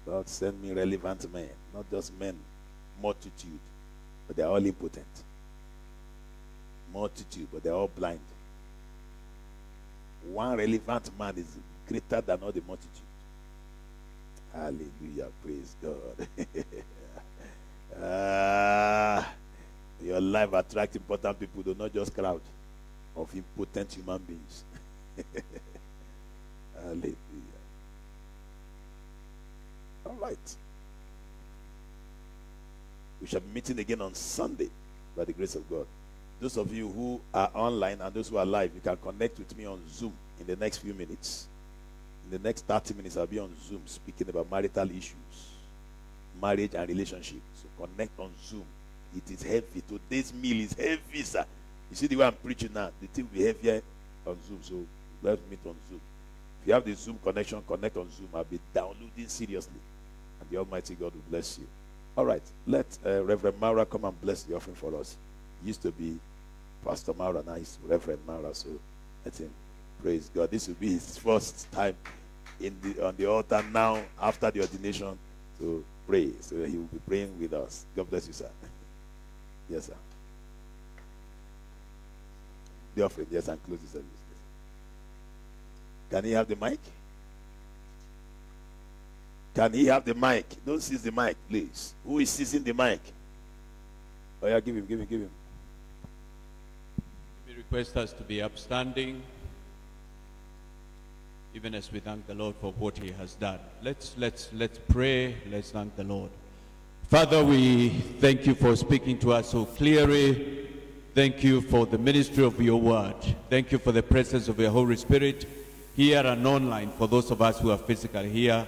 God, send me relevant men, not just men, multitude, but they're all impotent. Multitude, but they're all blind. One relevant man is greater than all the multitude. Hallelujah. Praise God. Your life attracts important people, though, not just crowd of impotent human beings. Hallelujah. All right. We shall be meeting again on Sunday by the grace of God. Those of you who are online and those who are live, you can connect with me on Zoom in the next few minutes. In the next 30 minutes, I'll be on Zoom speaking about marital issues, marriage and relationship. So connect on Zoom. It is heavy. Today's meal is heavy, sir. You see the way I'm preaching now, the thing will be heavier on Zoom. So let's meet on Zoom. If you have the Zoom connection, connect on Zoom. I'll be downloading seriously. And the Almighty God will bless you. All right. Let Reverend Maura come and bless the offering for us. He used to be Pastor Maura, now he's Reverend Maura. So let him praise God. This will be his first time on the altar now after the ordination to pray. So he will be praying with us. God bless you, sir. Yes, sir. The offering, yes, and close the service. Can he have the mic? Can he have the mic? Don't seize the mic, please. Who is seizing the mic? Oh, yeah, give him. Let me request us to be upstanding, even as we thank the Lord for what he has done. Let's pray. Let's thank the Lord. Father, we thank you for speaking to us so clearly. Thank you for the ministry of your word. Thank you for the presence of your Holy Spirit here and online. For those of us who are physically here,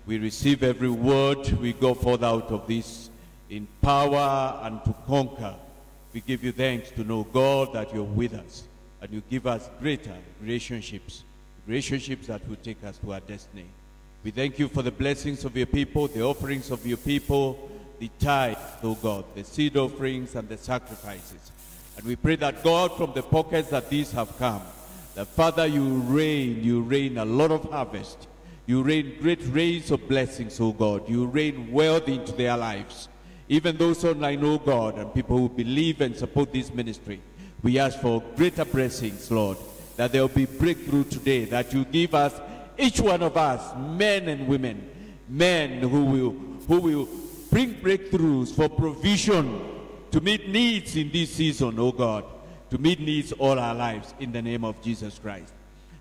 we receive every word. We go forth out of this in power and to conquer. We give you thanks to know, God, that you're with us and you give us greater relationships that will take us to our destiny. We thank you for the blessings of your people, the offerings of your people, the tithe, oh God, the seed offerings and the sacrifices. And we pray that, God, from the pockets that these have come, that, Father, you rain a lot of harvest. You rain great rains of blessings, oh God. You rain wealth into their lives. Even those online, oh God, and people who believe and support this ministry, we ask for greater blessings, Lord, that there will be breakthrough today, that you give us, each one of us, men and women, men who will bring breakthroughs for provision to meet needs in this season, oh God, to meet needs all our lives in the name of Jesus Christ.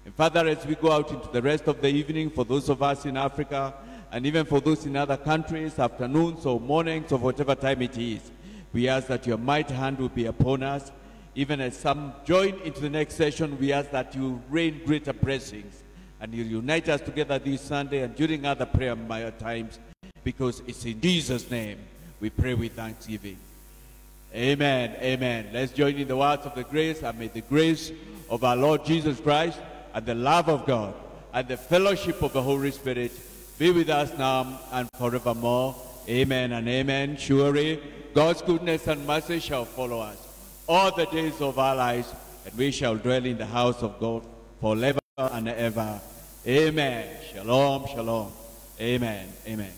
And Father, as we go out into the rest of the evening, for those of us in Africa, and even for those in other countries, afternoons or mornings or whatever time it is, we ask that your mighty hand will be upon us. Even as some join into the next session, we ask that you rain greater blessings and you unite us together this Sunday and during other prayer times, because it's in Jesus' name we pray with thanksgiving. Amen. Amen. Let's join in the words of the grace, and may the grace of our Lord Jesus Christ and the love of God and the fellowship of the Holy Spirit be with us now and forevermore. Amen and amen. Surely God's goodness and mercy shall follow us all the days of our lives, and we shall dwell in the house of God forever and ever. Amen. Shalom, shalom. Amen. Amen.